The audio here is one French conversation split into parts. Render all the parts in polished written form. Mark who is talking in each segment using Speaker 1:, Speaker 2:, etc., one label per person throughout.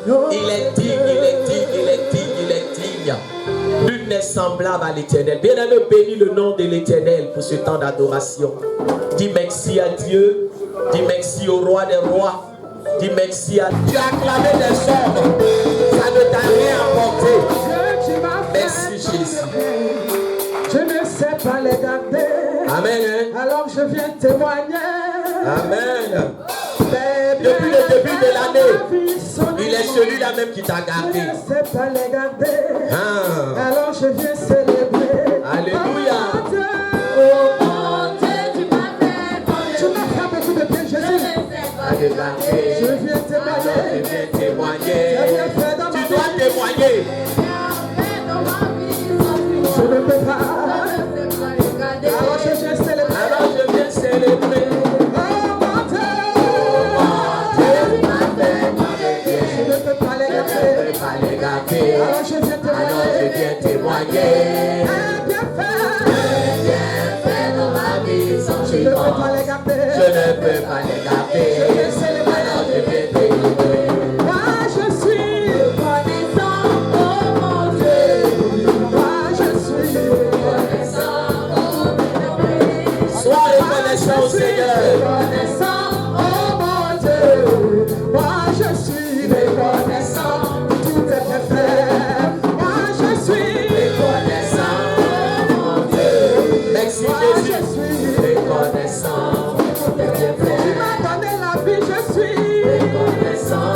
Speaker 1: Il est digne, il est digne, il est digne, il est digne. Nul n'est semblable à l'Éternel. Bien-aimé, bénis le nom de l'Éternel pour ce temps d'adoration. Dis merci à Dieu. Dis merci au roi des rois. Dis merci à Dieu. Tu as acclamé des sorts. Ça ne t'a rien apporté. Merci Jésus.
Speaker 2: Je ne sais pas les garder.
Speaker 1: Amen.
Speaker 2: Alors je viens témoigner.
Speaker 1: Amen. Depuis le début de l'année, il est celui-là même qui t'a gardé.
Speaker 2: Je ne sais pas les garder. Alors je viens célébrer.
Speaker 1: Alléluia.
Speaker 2: Tu m'as fait beaucoup de bien, Jésus. Je viens témoigner.
Speaker 1: Tu dois témoigner.
Speaker 2: Je ne peux pas. Alors je viens célébrer.
Speaker 1: Alors je viens célébrer.
Speaker 2: Alors je viens témoigner. Dans ma vie, je ne peux pas les garder.
Speaker 1: Je ne peux pas les garder.
Speaker 2: Je viens célébrer.
Speaker 1: Alors je viens célébrer.
Speaker 2: Moi je suis reconnaissant, oh mon Dieu. Moi je suis reconnaissant, oh mon Dieu.
Speaker 1: Sois reconnaissant au Seigneur.
Speaker 2: Reconnaissant, oh mon Dieu. Moi je suis reconnaissant.
Speaker 1: Merci Jésus. Reconnaissant.
Speaker 2: Tu m'as donné la vie, je suis reconnaissant.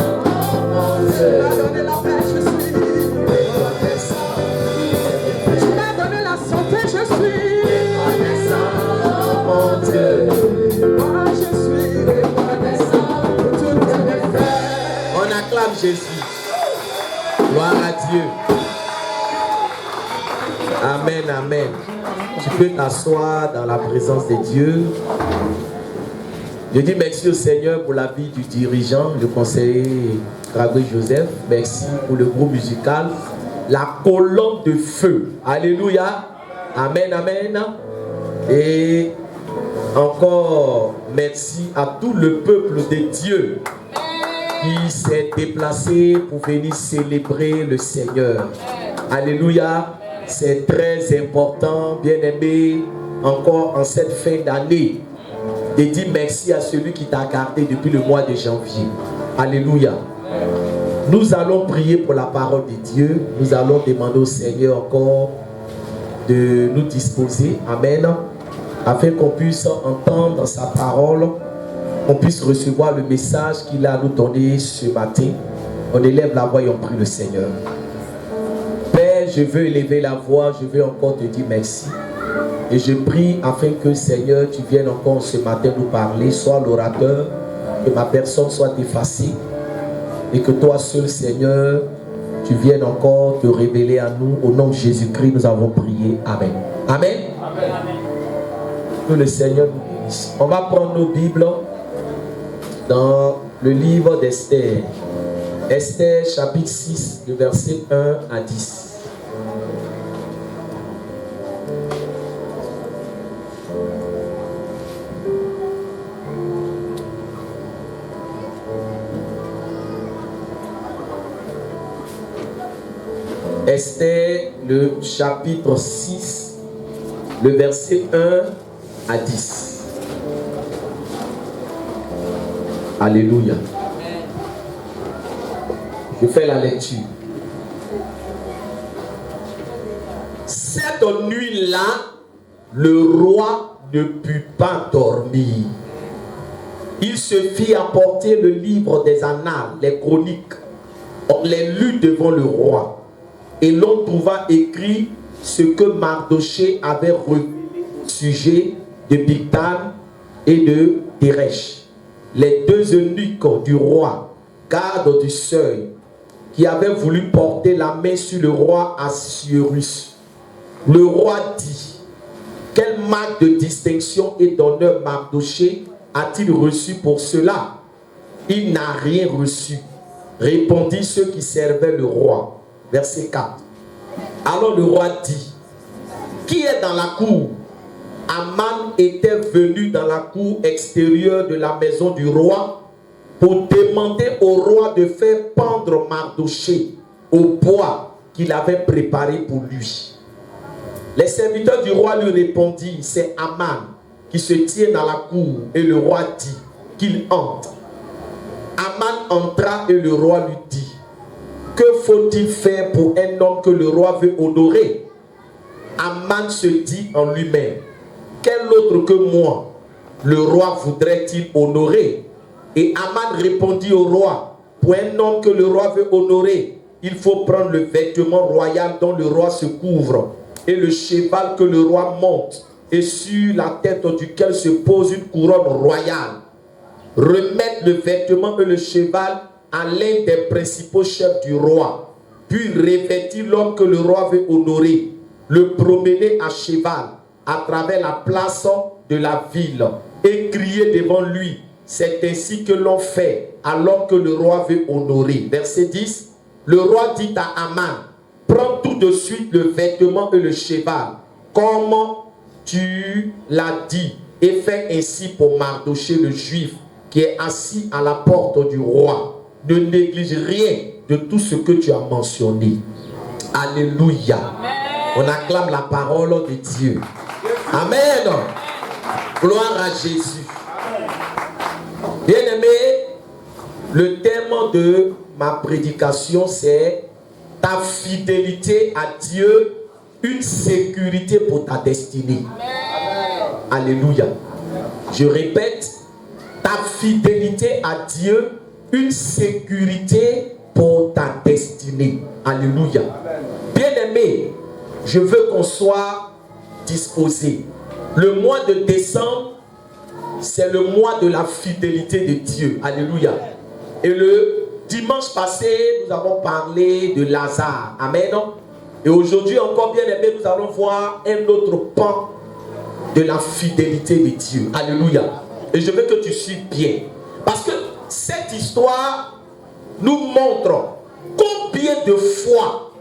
Speaker 2: Tu m'as donné la paix, je suis reconnaissant. Tu m'as donné la santé, je suis reconnaissant.
Speaker 1: Mon Dieu.
Speaker 2: Moi je suis reconnaissant pour toutes mes frères.
Speaker 1: On acclame Jésus. Gloire à Dieu. Amen, amen. Tu peux t'asseoir dans la présence de Dieu. Je dis merci au Seigneur pour la vie du dirigeant, le conseiller Grégory Joseph. Merci pour le groupe musical, la colonne de feu. Alléluia. Amen, amen. Et encore merci à tout le peuple de Dieu qui s'est déplacé pour venir célébrer le Seigneur. Alléluia. C'est très important, bien-aimé, encore en cette fin d'année, de dire merci à celui qui t'a gardé depuis le mois de janvier. Alléluia. Nous allons prier pour la parole de Dieu. Nous allons demander au Seigneur encore de nous disposer. Amen. Afin qu'on puisse entendre sa parole, qu'on puisse recevoir le message qu'il a à nous donner ce matin. On élève la voix et on prie le Seigneur. Père, je veux élever la voix, je veux encore te dire merci. Et je prie afin que Seigneur, tu viennes encore ce matin nous parler, sois l'orateur, que ma personne soit effacée. Et que toi seul, Seigneur, tu viennes encore te révéler à nous. Au nom de Jésus-Christ, nous avons prié. Amen. Amen. Amen. Que le Seigneur nous bénisse. On va prendre nos Bibles dans le livre d'Esther. Esther chapitre 6, le verset 1 à 10. Esther, le chapitre 6, le verset 1 à 10. Alléluia. Je fais la lecture. Cette nuit-là, le roi ne put pas dormir. Il se fit apporter le livre des annales, les chroniques. On les lut devant le roi. Et l'on trouva écrit ce que Mardochée avait révélé au sujet de Bigtan et de Teresh, les deux eunuques du roi, gardes du seuil, qui avaient voulu porter la main sur le roi Assuérus. Le roi dit: quelle marque de distinction et d'honneur Mardochée a-t-il reçu pour cela? Il n'a rien reçu, répondit ceux qui servaient le roi. Verset 4. Alors le roi dit: qui est dans la cour? Aman était venu dans la cour extérieure de la maison du roi pour demander au roi de faire pendre Mardochée au bois qu'il avait préparé pour lui. Les serviteurs du roi lui répondirent, c'est Aman qui se tient dans la cour, et le roi dit qu'il entre. Aman entra et le roi lui dit, que faut-il faire pour un homme que le roi veut honorer? Aman se dit en lui-même, quel autre que moi le roi voudrait-il honorer? Et Aman répondit au roi, pour un homme que le roi veut honorer, il faut prendre le vêtement royal dont le roi se couvre et le cheval que le roi monte et sur la tête duquel se pose une couronne royale. Remettre le vêtement et le cheval à l'un des principaux chefs du roi, puis revêtir l'homme que le roi veut honorer, le promener à cheval à travers la place de la ville et crier devant lui. C'est ainsi que l'on fait à l'homme que le roi veut honorer. Verset 10. Le roi dit à Aman, prends tout de suite le vêtement et le cheval, comme tu l'as dit, et fais ainsi pour Mardochée le juif, qui est assis à la porte du roi. Ne néglige rien de tout ce que tu as mentionné. Alléluia. Amen. On acclame la parole de Dieu. Amen. Gloire à Jésus. Bien-aimé, le thème de ma prédication, c'est ta fidélité à Dieu, une sécurité pour ta destinée. Amen. Alléluia. Je répète, ta fidélité à Dieu, une sécurité pour ta destinée. Alléluia. Bien-aimé, je veux qu'on soit disposé. Le mois de décembre, c'est le mois de la fidélité de Dieu. Alléluia. Et le dimanche passé, nous avons parlé de Lazare. Amen. Et aujourd'hui encore, bien aimé, nous allons voir un autre pan de la fidélité de Dieu. Alléluia. Et je veux que tu suives bien. Parce que cette histoire nous montre combien de fois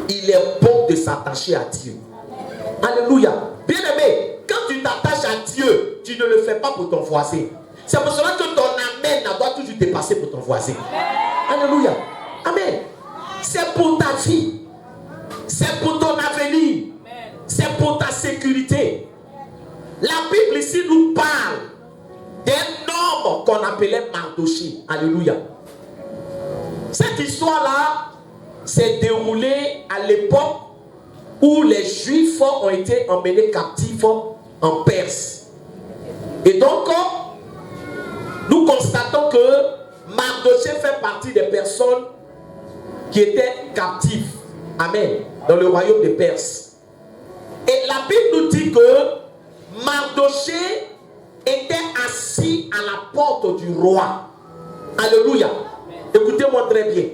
Speaker 1: il est bon de s'attacher à Dieu. Alléluia. Bien aimé, quand tu t'attaches à Dieu, tu ne le fais pas pour ton voisin. C'est pour cela que ton amen doit toujours dépasser pour ton voisin. Alléluia. Amen. C'est pour ta vie. C'est pour ton avenir. C'est pour ta sécurité. La Bible ici nous parle d'un homme qu'on appelait Mardochée. Alléluia. Cette histoire-là s'est déroulée à l'époque où les Juifs ont été emmenés captifs en Perse. Et donc, nous constatons que Mardochée fait partie des personnes qui étaient captives. Amen. Dans le royaume de Perse. Et la Bible nous dit que Mardochée était assis à la porte du roi. Alléluia. Écoutez-moi très bien.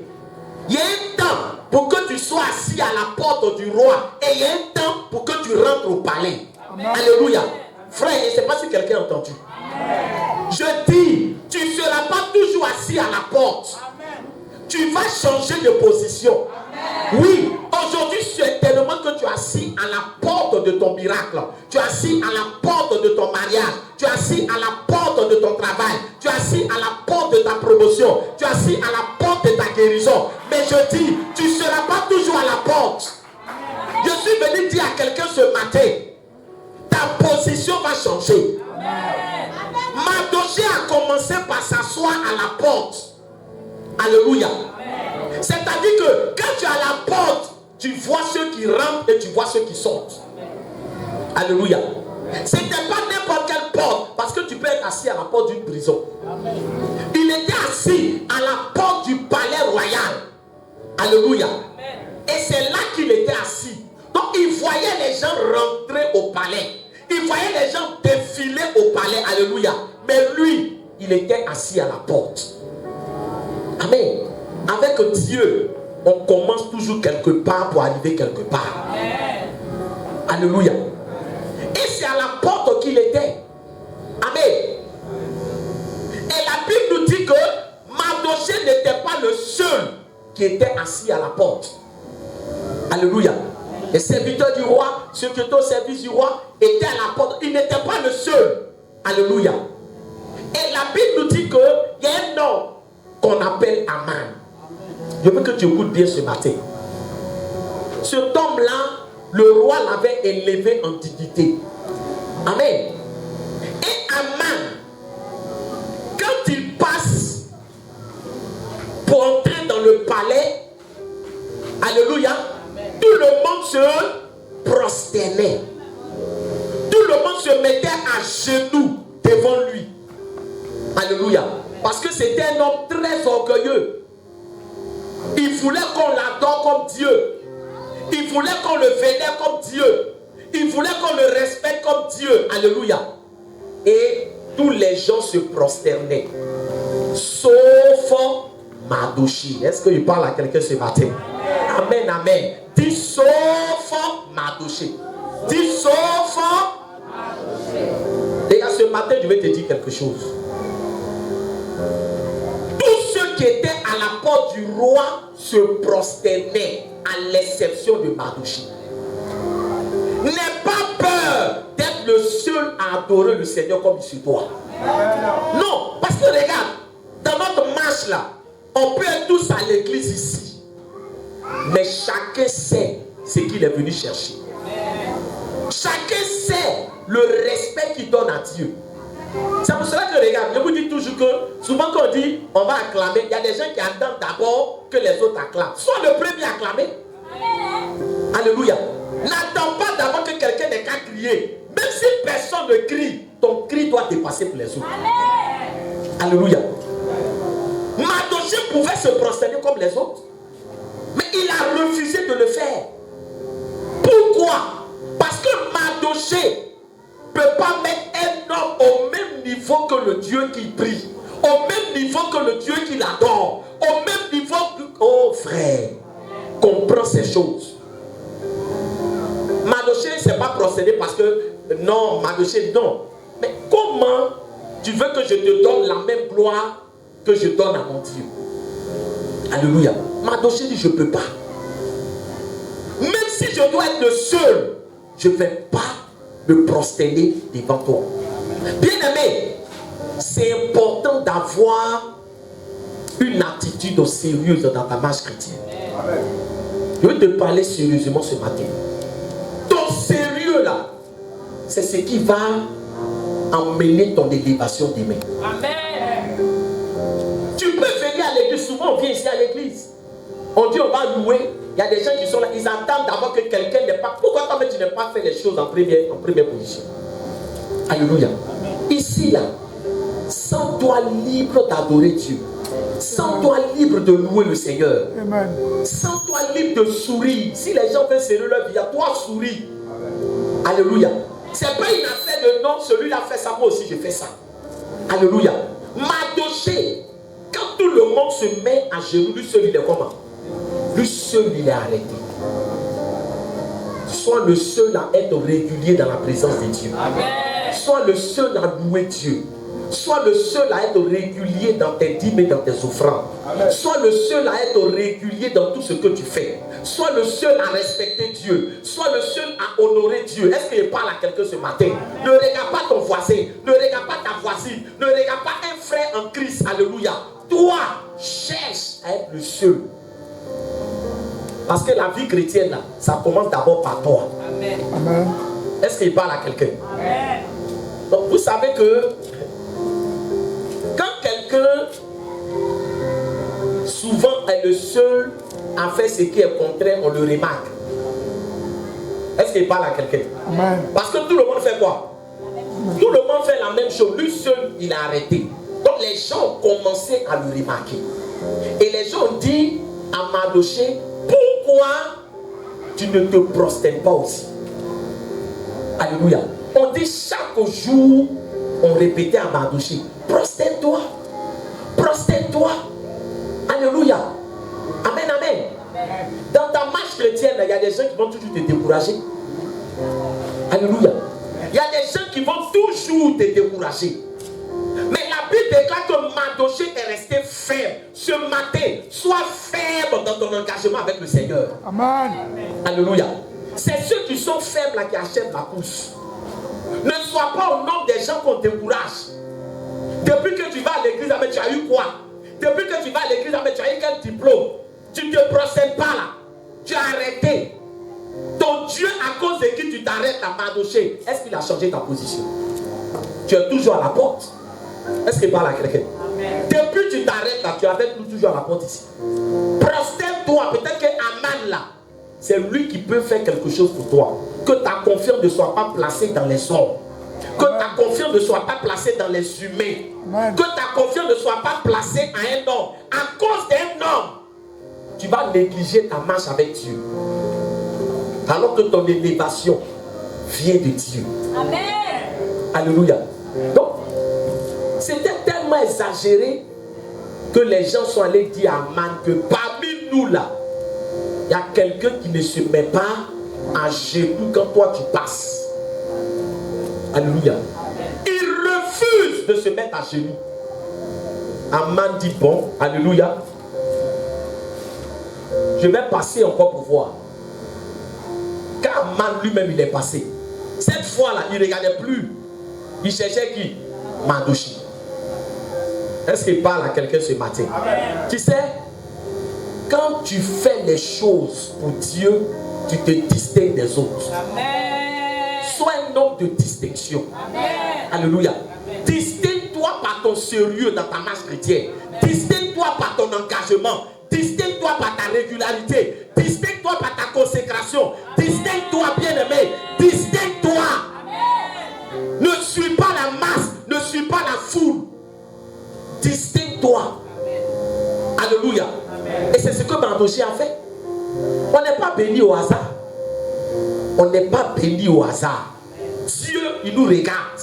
Speaker 1: Il y a un temps pour que tu sois assis à la porte du roi. Et il y a un temps pour que tu rentres au palais. Amen. Alléluia. Frère, je ne sais pas si quelqu'un a entendu. Amen. Je dis, tu ne seras pas toujours assis à la porte. Amen. Tu vas changer de position. Amen. Oui, aujourd'hui, c'est tellement que tu es assis à la porte de ton miracle. Tu es assis à la porte de ton mariage. Tu es assis à la porte de ton travail. Tu es assis à la porte de ta promotion. Tu es assis à la porte de ta guérison. Mais je dis, tu ne seras pas toujours à la porte. Je suis venu dire à quelqu'un ce matin, ta position va changer. Mardochée a commencé par s'asseoir à la porte. Alléluia. C'est-à-dire que quand tu es à la porte, tu vois ceux qui rentrent et tu vois ceux qui sortent. Alléluia. Ce n'était pas n'importe quelle porte, parce que tu peux être assis à la porte d'une prison. Il était assis à la porte du palais royal. Alléluia. Et c'est là qu'il était assis. Donc il voyait les gens rentrer au palais. Il voyait les gens défiler au palais. Alléluia. Mais lui, il était assis à la porte. Amen. Avec Dieu, on commence toujours quelque part pour arriver quelque part. Amen. Alléluia. Et c'est à la porte qu'il était. Amen. Et la Bible nous dit que Mardochée n'était pas le seul qui était assis à la porte. Alléluia. Les serviteurs du roi, ceux qui étaient au service du roi, étaient à la porte. Il n'était pas le seul. Alléluia. Et la Bible nous dit que y a un homme qu'on appelle Aman. Je veux que tu écoutes bien ce matin. Cet homme-là, le roi l'avait élevé en dignité. Amen. Et Aman, quand il passe pour entrer dans le palais, alléluia, tout le monde se prosternait. Tout le monde se mettait à genoux devant lui. Alléluia. Parce que c'était un homme très orgueilleux. Il voulait qu'on l'adore comme Dieu. Il voulait qu'on le vénère comme Dieu. Il voulait qu'on le respecte comme Dieu. Alléluia. Et tous les gens se prosternaient. Sauf Mardochée. Est-ce qu'il parle à quelqu'un ce matin? Amen, amen. Dis sauf Mardochée. Dis sauf Mardochée. Et à ce matin, je vais te dire quelque chose. Tous ceux qui étaient à la porte du roi se prosternaient, à l'exception de Mardochée. N'aie pas peur d'être le seul à adorer le Seigneur comme il se doit. Non, parce que regarde, dans notre marche là, on peut être tous à l'église ici, mais chacun sait ce qu'il est venu chercher. Chacun sait le respect qu'il donne à Dieu. C'est pour cela que regarde, je vous dis toujours que souvent quand on dit on va acclamer, il y a des gens qui attendent d'abord que les autres acclament. Sois le premier à acclamer. Alléluia. N'attends pas d'abord que quelqu'un n'ait qu'à crier. Même si personne ne crie, ton cri doit dépasser pour les autres. Alléluia. Mardochée pouvait se prosterner comme les autres, mais il a refusé de le faire. Pourquoi? Parce que Mardochée ne peut pas mettre un homme au même niveau que le Dieu qu'il prie, au même niveau que le Dieu qu'il adore, au même niveau que... Oh frère, comprends ces choses. Mardochée ne s'est pas procédé parce que non, Mardochée non. Mais comment tu veux que je te donne la même gloire que je donne à mon Dieu? Alléluia. Mardochée dit je ne peux pas. Même si je dois être le seul, je ne vais pas me prosterner devant toi. Bien-aimé, c'est important d'avoir une attitude sérieuse dans ta marche chrétienne. Je veux te parler sérieusement ce matin. Ton sérieux là, c'est ce qui va emmener ton élévation demain. Amen. Tu peux venir à l'église, souvent on vient ici à l'église. On dit on va louer. Il y a des gens qui sont là, ils attendent d'abord que quelqu'un n'ait pas. Pourquoi toi tu n'as pas fait les choses en première position? Alléluia. Ici là, sens-toi libre d'adorer Dieu. Sens-toi libre de louer le Seigneur. Amen. Sens-toi libre de sourire. Si les gens veulent serrer leur vie, toi souris. Alléluia. C'est pas une affaire de non, celui-là fait ça, moi aussi je fais ça. Alléluia. Mardochée, quand tout le monde se met à genoux, lui seul il est comment? Lui seul il est arrêté. Sois le seul à être régulier dans la présence de Dieu. Amen. Sois le seul à louer Dieu. Sois le seul à être régulier dans tes dîmes et dans tes offrandes. Amen. Sois le seul à être régulier dans tout ce que tu fais. Sois le seul à respecter Dieu. Sois le seul à honorer Dieu. Est-ce que je parle à quelqu'un ce matin? Ne regarde pas ton voisin. Ne regarde pas ta voisine. Ne regarde pas un frère en Christ. Alléluia. Toi, cherche à être le seul. Parce que la vie chrétienne, là, ça commence d'abord par toi. Amen. Amen. Est-ce qu'il parle à quelqu'un? Amen. Donc, vous savez que quand quelqu'un souvent est le seul à faire ce qui est contraire, on le remarque. Est-ce qu'il parle à quelqu'un? Amen. Parce que tout le monde fait quoi? Amen. Tout le monde fait la même chose. Lui seul, il a arrêté. Donc les gens ont commencé à le remarquer. Et les gens ont dit à Mardochée, pourquoi tu ne te prosternes pas aussi? Alléluia. On dit chaque jour, on répétait à Mardochée, prosterne-toi, prosterne-toi. Alléluia. Amen, amen. Dans ta marche chrétienne, il y a des gens qui vont toujours te décourager. Alléluia. Il y a des gens qui vont toujours te décourager. Mais la Bible déclare que Mardochée est resté ferme. Ce matin, sois ferme dans ton engagement avec le Seigneur. Amen. Alléluia. C'est ceux qui sont faibles là qui achètent la course. Ne sois pas au nom des gens qu'on décourage. Depuis que tu vas à l'église, tu as eu quoi? Depuis que tu vas à l'église, tu as eu quel diplôme? Tu ne te procèdes pas là. Tu as arrêté. Ton Dieu, à cause de qui tu t'arrêtes à Mardoché, est-ce qu'il a changé ta position? Tu es toujours à la porte. Est-ce qu'il parle à quelqu'un? Depuis que tu t'arrêtes là, tu es avec nous toujours à la porte ici. Prosterne-toi. Peut-être que Aman là, c'est lui qui peut faire quelque chose pour toi. Que ta confiance ne soit pas placée dans les hommes. Que ta confiance ne soit pas placée dans les humains. Que ta confiance ne soit pas placée à un homme. À cause d'un homme, tu vas négliger ta marche avec Dieu. Alors que ton élévation vient de Dieu. Amen. Alléluia. Donc, c'était tellement exagéré que les gens sont allés dire à Aman que parmi nous là, il y a quelqu'un qui ne se met pas à genoux quand toi tu passes. Alléluia. Il refuse de se mettre à genoux. Aman dit bon, alléluia. Je vais passer encore pour voir. Car Aman lui-même il est passé. Cette fois-là, il ne regardait plus. Il cherchait qui? Mardoché. Est-ce qu'il parle à quelqu'un ce matin? Amen. Tu sais, quand tu fais les choses pour Dieu, tu te distingues des autres. Amen. Sois un homme de distinction. Amen. Alléluia. Distingue-toi par ton sérieux dans ta marche chrétienne. Distingue-toi par ton engagement. Distingue-toi par ta régularité. Distingue-toi par ta consécration. Distingue-toi, bien-aimé. Distingue-toi. Ne suis pas la masse. Ne suis pas la foule. Distingue-toi. Alléluia. Et c'est ce que Mardoché a fait. On n'est pas béni au hasard. On n'est pas béni au hasard. Dieu, il nous regarde.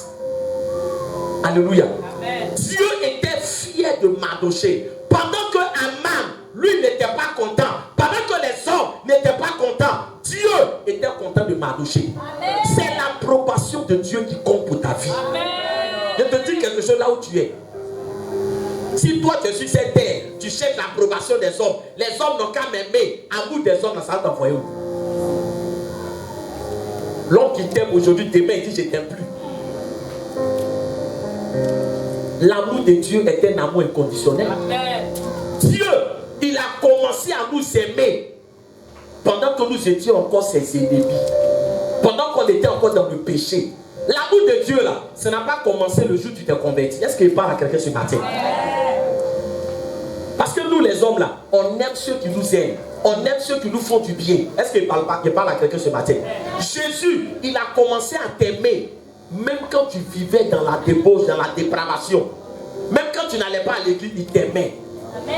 Speaker 1: Alléluia. Amen. Dieu était fier de Mardoché. Pendant que Aman, lui, n'était pas content. Pendant que les hommes n'étaient pas contents. Dieu était content de Mardoché. C'est l'approbation de Dieu qui compte pour ta vie. Amen. Je te dis quelque chose là où tu es. Si toi tu es sur cette terre, tu cherches l'approbation des hommes, les hommes n'ont qu'à m'aimer. Amour des hommes, ça va t'envoyer où? L'homme qui t'aime aujourd'hui, demain, il dit je t'aime plus. L'amour de Dieu est un amour inconditionnel. Amen. Dieu, il a commencé à nous aimer pendant que nous étions encore ses ennemis, pendant qu'on était encore dans le péché. L'amour de Dieu là, ça n'a pas commencé le jour où tu t'es converti. Est-ce qu'il parle à quelqu'un ce matin? Parce que nous les hommes là, on aime ceux qui nous aiment. On aime ceux qui nous font du bien. Est-ce qu'il parle à quelqu'un ce matin? Jésus, il a commencé à t'aimer. Même quand tu vivais dans la débauche, dans la dépravation. Même quand tu n'allais pas à l'église, il t'aimait.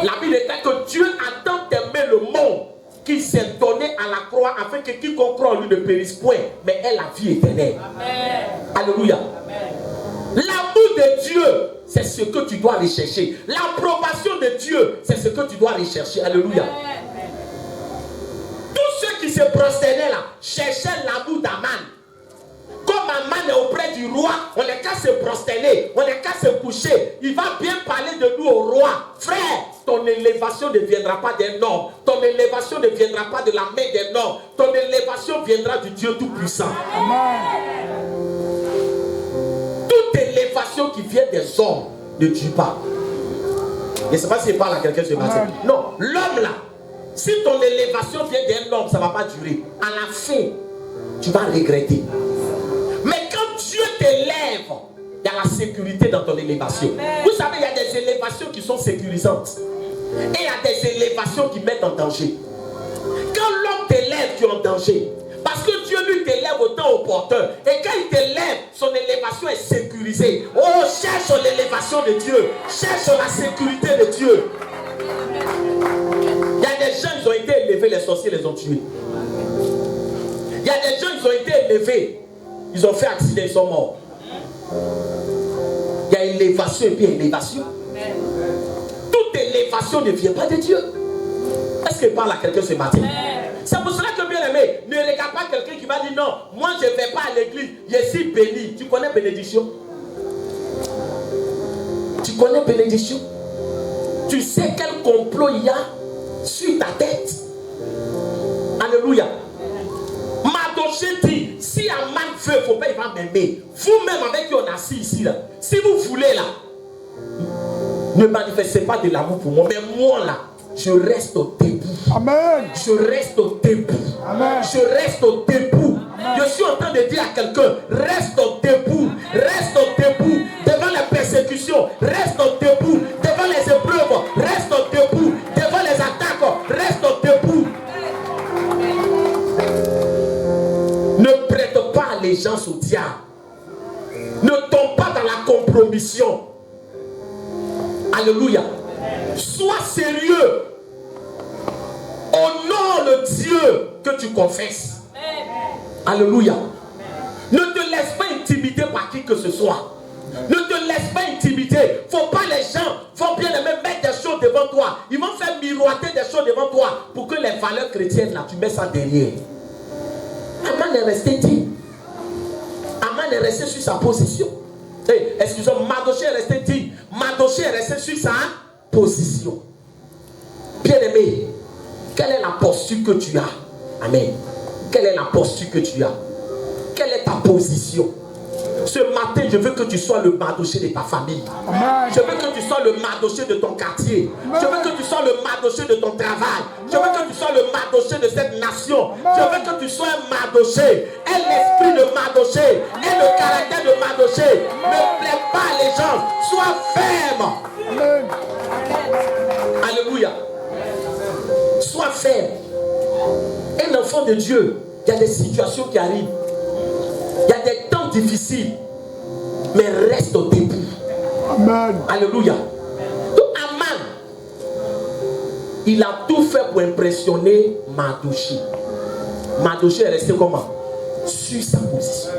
Speaker 1: La Bible dit que Dieu a tant aimé le monde qu'il s'est donné à la croix afin que quiconque croit en lui ne périsse point, mais ait la vie éternelle. Amen. Alléluia. Amen. L'amour de Dieu, c'est ce que tu dois rechercher. L'approbation de Dieu, c'est ce que tu dois rechercher. Alléluia. Amen. Tous ceux qui se prosternaient là, cherchaient l'amour d'Aman. Comme Aman est auprès du roi, on n'est qu'à se prosterner, on n'est qu'à se coucher. Il va bien parler de nous au roi. Frère, ton élévation ne viendra pas d'un homme. Ton élévation ne viendra pas de la main d'un homme. Ton élévation viendra du Dieu Tout-Puissant. Toute élévation qui vient des hommes ne tue pas. Je ne sais pas s'il parle à quelqu'un ce matin. Non, l'homme là, si ton élévation vient d'un homme, ça ne va pas durer. À la fin, tu vas regretter. Mais quand Dieu t'élève, il y a la sécurité dans ton élévation. Amen. Vous savez, il y a des élévations qui sont sécurisantes. Et il y a des élévations qui mettent en danger. Quand l'homme t'élève, tu es en danger. Parce que Dieu lui t'élève autant au porteur. Et quand il t'élève, son élévation est sécurisée. Oh, cherche l'élévation de Dieu. Cherche la sécurité de Dieu. Il y a des gens, ils ont été élevés, les sorciers les ont tués. Il y a des gens, ils ont été élevés. Ils ont fait accident, ils sont morts. Il y a élévation et puis élévation. Toute élévation ne vient pas de Dieu. Est-ce qu'il parle à quelqu'un ce matin? C'est pour cela que, bien aimé, ne regarde pas quelqu'un qui va dire non, moi je ne vais pas à l'église, je suis béni. Tu connais bénédiction? Tu connais bénédiction? Tu sais quel complot il y a sur ta tête? Alléluia. Mardoché dit, si Aman veut, il ne faut pas, il va m'aimer. Vous-même avec qui on a assis ici, là, si vous voulez là, ne manifestez pas de l'amour pour moi, mais moi là, je reste debout.
Speaker 3: Amen.
Speaker 1: Je reste debout.
Speaker 3: Amen.
Speaker 1: Je reste debout. Amen. Je suis en train de dire à quelqu'un, reste debout. Reste debout devant les persécutions. Reste debout devant les épreuves. Reste debout devant les attaques. Reste debout. Ne prête pas allégeance au diable. Ne tombe pas dans la compromission. Alléluia. Sois sérieux. Honore le Dieu que tu confesses. Alléluia. Ne te laisse pas intimider par qui que ce soit. Ne te laisse pas intimider. Faut pas les gens vont bien les mêmes mettre des choses devant toi. Ils vont faire miroiter des choses devant toi pour que les valeurs chrétiennes là, tu mets ça derrière. Aman est resté digne. Aman est resté sur sa position. Hey, excusez-moi, Mardochée est resté digne. Mardochée est resté sur sa position. Bien-aimé, quelle est la posture que tu as? Amen. Quelle est la posture que tu as? Quelle est ta position? Ce matin, je veux que tu sois le Mardochée de ta famille. Amen. Je veux que tu sois le Mardochée de ton quartier. Amen. Je veux que tu sois le Mardochée de ton travail. Amen. Je veux que tu sois le Mardochée de cette nation. Amen. Je veux que tu sois un Mardochée. Aie l'esprit de Mardochée. Aie le caractère de Mardochée. Ne plaît pas les gens. Sois ferme. Amen. Alléluia. Sois ferme. Un enfant de Dieu, il y a des situations qui arrivent. Il y a des temps difficiles. Mais reste debout. Amen. Alléluia. Donc Aman, il a tout fait pour impressionner Mardochée. Mardochée est resté comment? Sur sa position.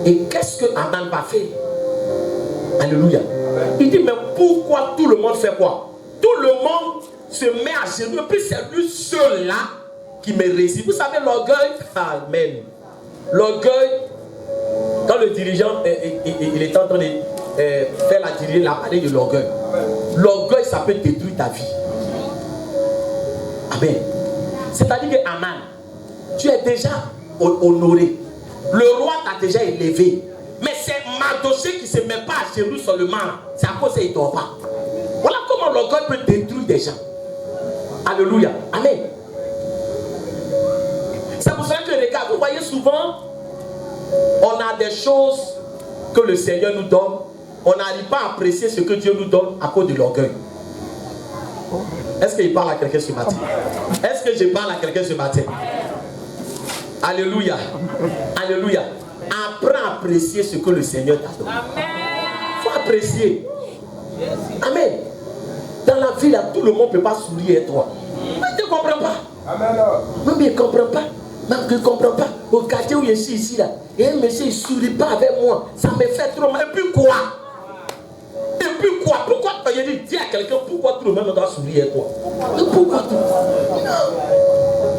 Speaker 1: Et qu'est-ce que Aman va faire? Alléluia. Il dit, mais pourquoi tout le monde fait quoi? Tout le monde se met à genoux. Et puis c'est lui seul là qui me résiste. Vous savez, l'orgueil, amen. L'orgueil, quand le dirigeant il est en train de faire la diriger, il a parlé de l'orgueil. L'orgueil, ça peut détruire ta vie. Amen. C'est-à-dire que Aman, tu es déjà honoré. Le roi t'a déjà élevé. Mais c'est Mardochée qui ne se met pas à genoux seulement. C'est à cause qu'il ne dort pas. Voilà comment l'orgueil peut détruire des gens. Alléluia. Amen. C'est pour ça que regarde, vous voyez souvent, on a des choses que le Seigneur nous donne. On n'arrive pas à apprécier ce que Dieu nous donne à cause de l'orgueil. Est-ce qu'il parle à quelqu'un ce matin? Est-ce que je parle à quelqu'un ce matin? Alléluia. Alléluia. Apprends à apprécier ce que le Seigneur t'a donné. Il faut apprécier. Amen. Dans la vie, là, tout le monde ne peut pas sourire à toi. Mais tu ne comprends pas. Amen. Non, mais il ne comprend pas. Même que je ne comprends pas. Au quartier où je suis ici, là, et un monsieur, il ne sourit pas avec moi. Ça me fait trop mal. Et puis quoi? Et puis quoi? Pourquoi? Je dis à quelqu'un, pourquoi tout le monde doit sourire à toi?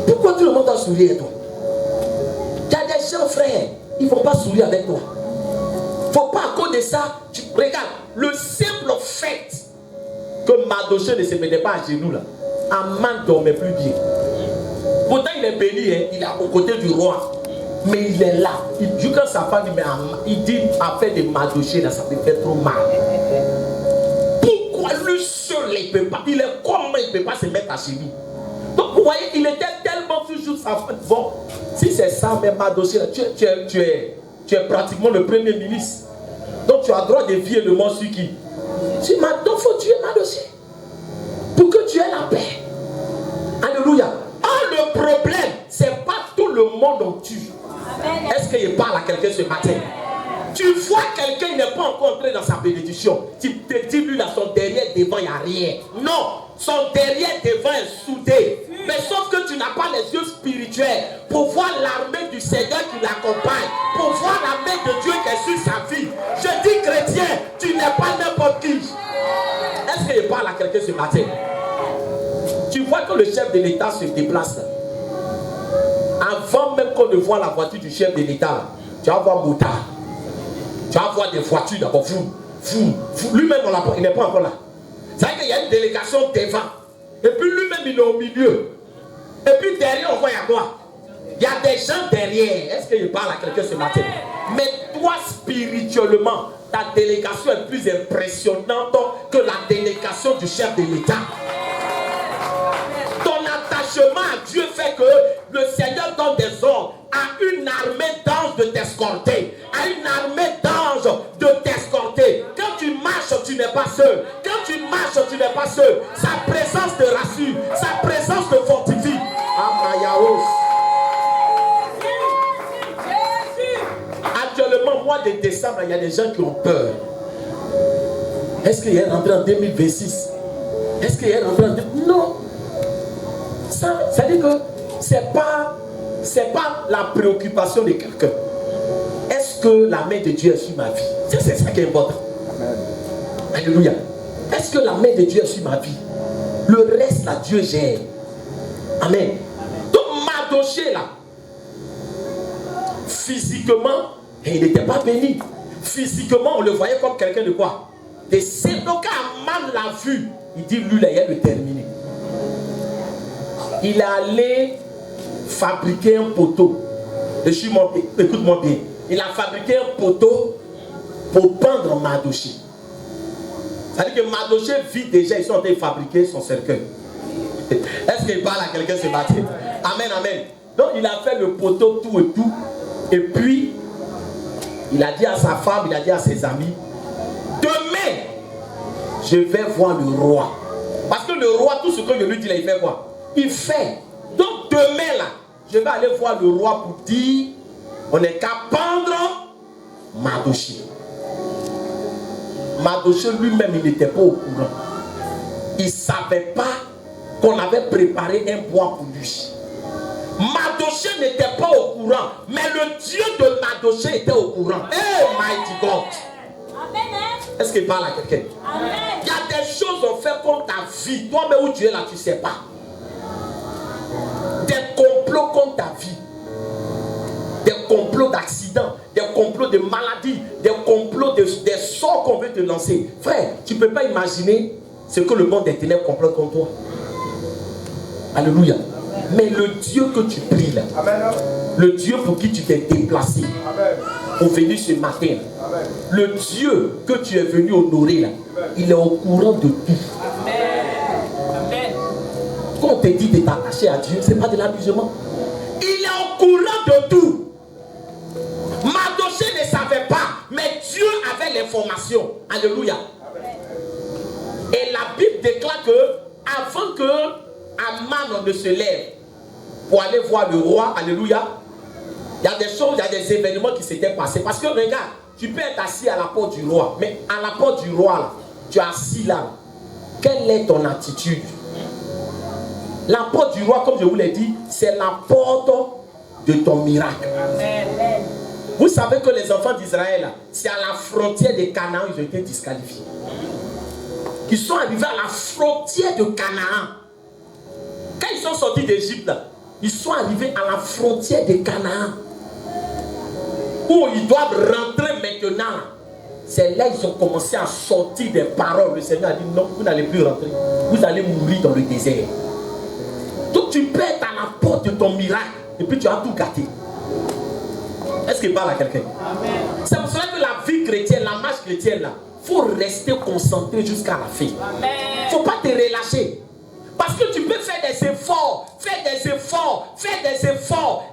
Speaker 1: Pourquoi tout le monde doit sourire à toi? Il y a des gens, frères, ils ne vont pas sourire avec toi. Il ne faut pas à cause de ça. Regarde, le simple fait que Mardochée ne se mettait pas à genoux là, Aman ne dormait plus bien. Pourtant il est béni, hein, il est aux côtés du roi. Mais il est là. Il dit quand sa femme dit, mais il dit affaire de Mardochée là, ça me fait trop mal. Pourquoi lui seul il ne peut pas? Il est comment il ne peut pas se mettre à genoux? Donc vous voyez, il était tellement toujours sa femme. Bon, si c'est ça, mais Mardochée là, tu es pratiquement le premier ministre. Donc tu as droit de vie et de mort sur qui? Si maintenant il faut tuer Mardochée pour que tu aies la paix. Alléluia. Le problème, c'est pas tout le monde on tue. Est-ce qu'il parle à quelqu'un ce matin? Tu vois quelqu'un, il n'est pas encore entré dans sa bénédiction. Tu te dis, lui, là, son derrière, devant, il n'y a rien. Non, son derrière, devant est soudé. Mais sauf que tu n'as pas les yeux spirituels pour voir l'armée du Seigneur qui l'accompagne, pour voir la main de Dieu qui est sur sa vie. Je dis, chrétien, tu n'es pas n'importe qui. Est-ce qu'il parle à quelqu'un ce matin? Tu vois que le chef de l'État se déplace là. Avant même qu'on ne voit la voiture du chef de l'État là, tu vas voir Moutard. Tu vas voir des voitures d'abord. Lui-même, il n'est pas encore là. C'est vrai qu'il y a une délégation devant. Et puis lui-même, il est au milieu. Et puis derrière, on voit il y a quoi? Il y a des gens derrière. Est-ce qu'il parle à quelqu'un ce matin? Mais toi, spirituellement, ta délégation est plus impressionnante que la délégation du chef de l'État. Ton attachement à Dieu fait que le Seigneur donne des ordres à une armée d'anges de t'escorter, à une armée d'anges de t'escorter. Quand tu marches, tu n'es pas seul. Quand tu marches, tu n'es pas seul. Sa présence te rassure, sa présence te fortifie. Amayaos. Actuellement, mois de décembre, il y a des gens qui ont peur. Est-ce qu'il est rentré en 2026? Est-ce qu'il est rentré en 2026? Non. Ça veut dire que c'est pas la préoccupation de quelqu'un. Est-ce que la main de Dieu est sur ma vie? C'est ça qui est important. Amen. Alléluia. Est-ce que la main de Dieu est sur ma vie? Le reste, là, Dieu gère. Amen. Donc, Mardochée, là, physiquement, il n'était pas béni. Physiquement, on le voyait comme quelqu'un de quoi? De Sédoka, Aman l'a vu. Il dit, lui, là, il a le terminé. Il est allé fabriquer un poteau. Écoute-moi bien. Il a fabriqué un poteau pour pendre Mardochée. C'est-à-dire que Mardochée vit déjà, ils sont en train de fabriquer son cercueil. Est-ce qu'il parle à quelqu'un ce matin? Amen, amen. Donc il a fait le poteau tout et tout. Et puis, il a dit à sa femme, il a dit à ses amis, demain, je vais voir le roi. Parce que le roi, tout ce que je lui dis là, il fait quoi? Il fait. Donc demain là, je vais aller voir le roi pour dire, on n'est qu'à pendre Mardochée. Mardochée lui-même, il n'était pas au courant. Il ne savait pas qu'on avait préparé un bois pour lui. Mardochée n'était pas au courant, mais le Dieu de Mardochée était au courant. Hey, mighty God. Est-ce qu'il parle à quelqu'un? Il y a des choses qu'on fait contre ta vie. Toi, mais où tu es là, tu ne sais pas. Des complots contre ta vie. Des complots d'accidents, des complots de maladies, des complots des sorts qu'on veut te lancer. Frère, tu ne peux pas imaginer ce que le monde des ténèbres complot contre toi. Alléluia. Mais le Dieu que tu pries là, amen, le Dieu pour qui tu t'es déplacé, amen, pour venir ce matin, amen, le Dieu que tu es venu honorer là, amen, il est au courant de tout. Amen. Quand on te dit de t'attacher à Dieu, ce n'est pas de l'amusement. Il est au courant de tout. Mardochée ne savait pas, mais Dieu avait l'information. Alléluia. Amen. Et la Bible déclare que avant que Aman ne se lève pour aller voir le roi, alléluia, il y a des choses, il y a des événements qui s'étaient passés. Parce que regarde, tu peux être assis à la porte du roi, mais à la porte du roi, là, tu es assis là. Quelle est ton attitude? La porte du roi, comme je vous l'ai dit, c'est la porte de ton miracle. Amen. Vous savez que les enfants d'Israël, c'est à la frontière de Canaan, ils ont été disqualifiés. Ils sont arrivés à la frontière de Canaan. Quand ils sont sortis d'Égypte, ils sont arrivés à la frontière de Canaan, où ils doivent rentrer maintenant. C'est là qu'ils ont commencé à sortir des paroles. Le Seigneur a dit non, vous n'allez plus rentrer. Vous allez mourir dans le désert. Donc tu peux être à la porte de ton miracle et puis tu as tout gâté. Est-ce qu'il parle à quelqu'un? C'est pour cela que la vie chrétienne, la marche chrétienne, il faut rester concentré jusqu'à la fin. Il ne faut pas te relâcher. Parce que tu peux faire des efforts,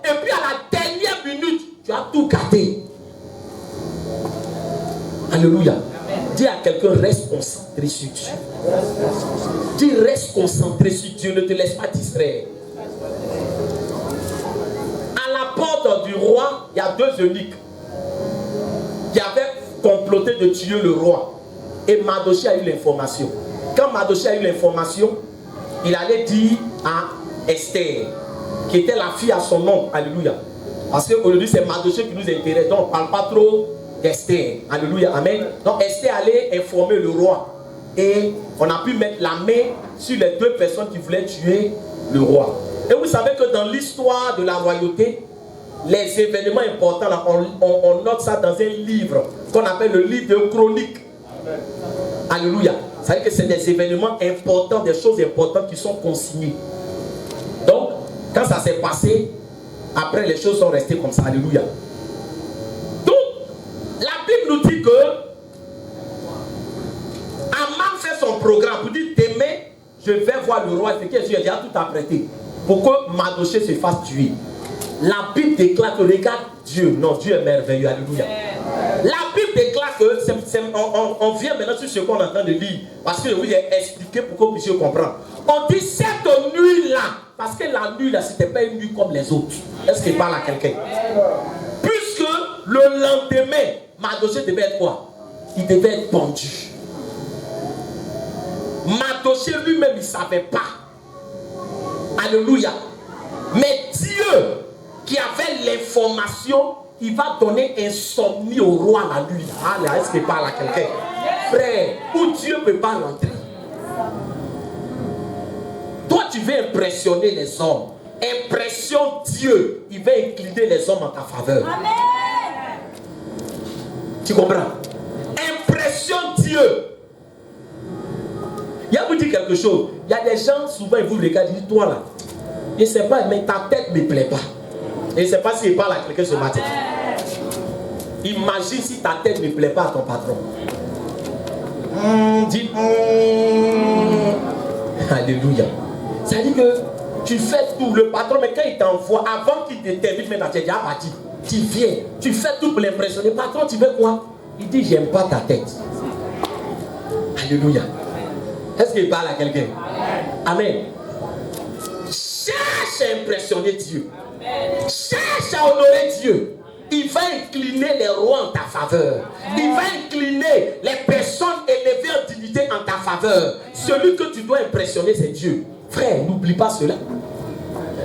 Speaker 1: et puis à la dernière minute, tu as tout gâté. Alléluia. Amen. Dis à quelqu'un, reste concentré sur Dieu. Dis, reste concentré sur Dieu, ne te laisse pas distraire. À la porte du roi, il y a deux eunuques qui avaient comploté de tuer le roi. Et Mardochée a eu l'information. Quand Mardochée a eu l'information, il allait dire à Esther, qui était la fille à son oncle, alléluia. Parce qu'aujourd'hui c'est Mardochée qui nous intéresse, donc on ne parle pas trop d'Esther, alléluia, amen. Donc Esther allait informer le roi. Et on a pu mettre la main sur les deux personnes qui voulaient tuer le roi. Et vous savez que dans l'histoire de la royauté, les événements importants, là, on note ça dans un livre qu'on appelle le livre de chroniques. Amen. Alléluia. Ça veut dire que c'est des événements importants, des choses importantes qui sont consignées. Donc, quand ça s'est passé, après les choses sont restées comme ça. Alléluia. Donc, la Bible nous dit que je vais voir le roi, c'est que Dieu a déjà tout apprêté pour que Mardochée se fasse tuer. La Bible déclare que regarde Dieu. Non, Dieu est merveilleux. Alléluia. La Bible déclare que on vient maintenant sur ce qu'on est en train de lire. Parce que je vous ai expliqué pour que vous puissiez comprendre. On dit cette nuit-là. Parce que la nuit là, c'était pas une nuit comme les autres. Est-ce qu'il parle à quelqu'un? Puisque le lendemain, Mardochée devait être quoi? Il devait être pendu. Mardochée lui-même, il ne savait pas. Alléluia. Mais Dieu, qui avait l'information, il va donner insomnie au roi la nuit. Ah, est-ce qu'il parle à quelqu'un? Frère, où Dieu ne peut pas rentrer. Toi, tu veux impressionner les hommes. Impressionne Dieu. Il va incliner les hommes en ta faveur. Amen. Tu comprends? Impressionne Dieu. Il y a vous dire quelque chose. Il y a des gens, souvent, ils vous regardent, ils disent, toi là, je ne sais pas, mais ta tête ne me plaît pas. Et je ne sais pas s'il parle à quelqu'un ce matin. Imagine si ta tête ne plaît pas à ton patron. Dis, Alléluia. Ça dit que tu fais tout. Le patron, mais quand il t'envoie, avant qu'il te termine, maintenant tu es déjà parti. Tu viens, tu fais tout pour l'impressionner. Patron, tu veux quoi? Il dit, j'aime pas ta tête. Alléluia. Est-ce qu'il parle à quelqu'un? Amen. Cherche à impressionner Dieu. Cherche à honorer Dieu. Il va incliner les rois en ta faveur. Il va incliner les personnes élevées en dignité en ta faveur. Celui que tu dois impressionner, c'est Dieu. Frère, n'oublie pas cela.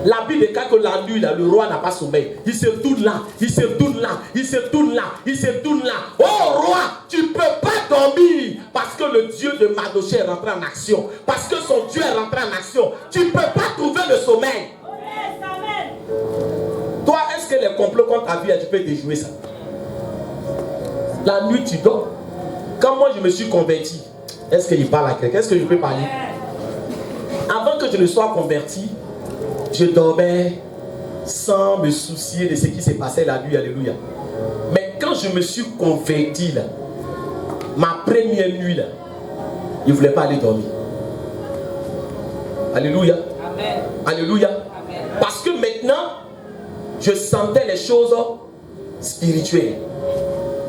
Speaker 1: La Bible déclare que la nuit, là, le roi n'a pas sommeil. Il se tourne là, il se tourne là, il se tourne là, il se tourne là. Oh roi, tu ne peux pas dormir parce que le Dieu de Mardochée est rentré en action. Parce que son Dieu est rentré en action. Tu ne peux pas trouver le sommeil. Toi, est-ce que les complots contre ta vie, tu peux déjouer ça? La nuit, tu dors. Quand moi, je me suis converti, est-ce qu'il parle à quelqu'un? Est-ce que je peux parler? Avant que je ne sois converti, je dormais sans me soucier de ce qui s'est passé la nuit. Alléluia. Mais quand je me suis converti, là, ma première nuit, là, je ne voulais pas aller dormir. Alléluia. Amen. Alléluia. Amen. Parce que maintenant, je sentais les choses spirituelles.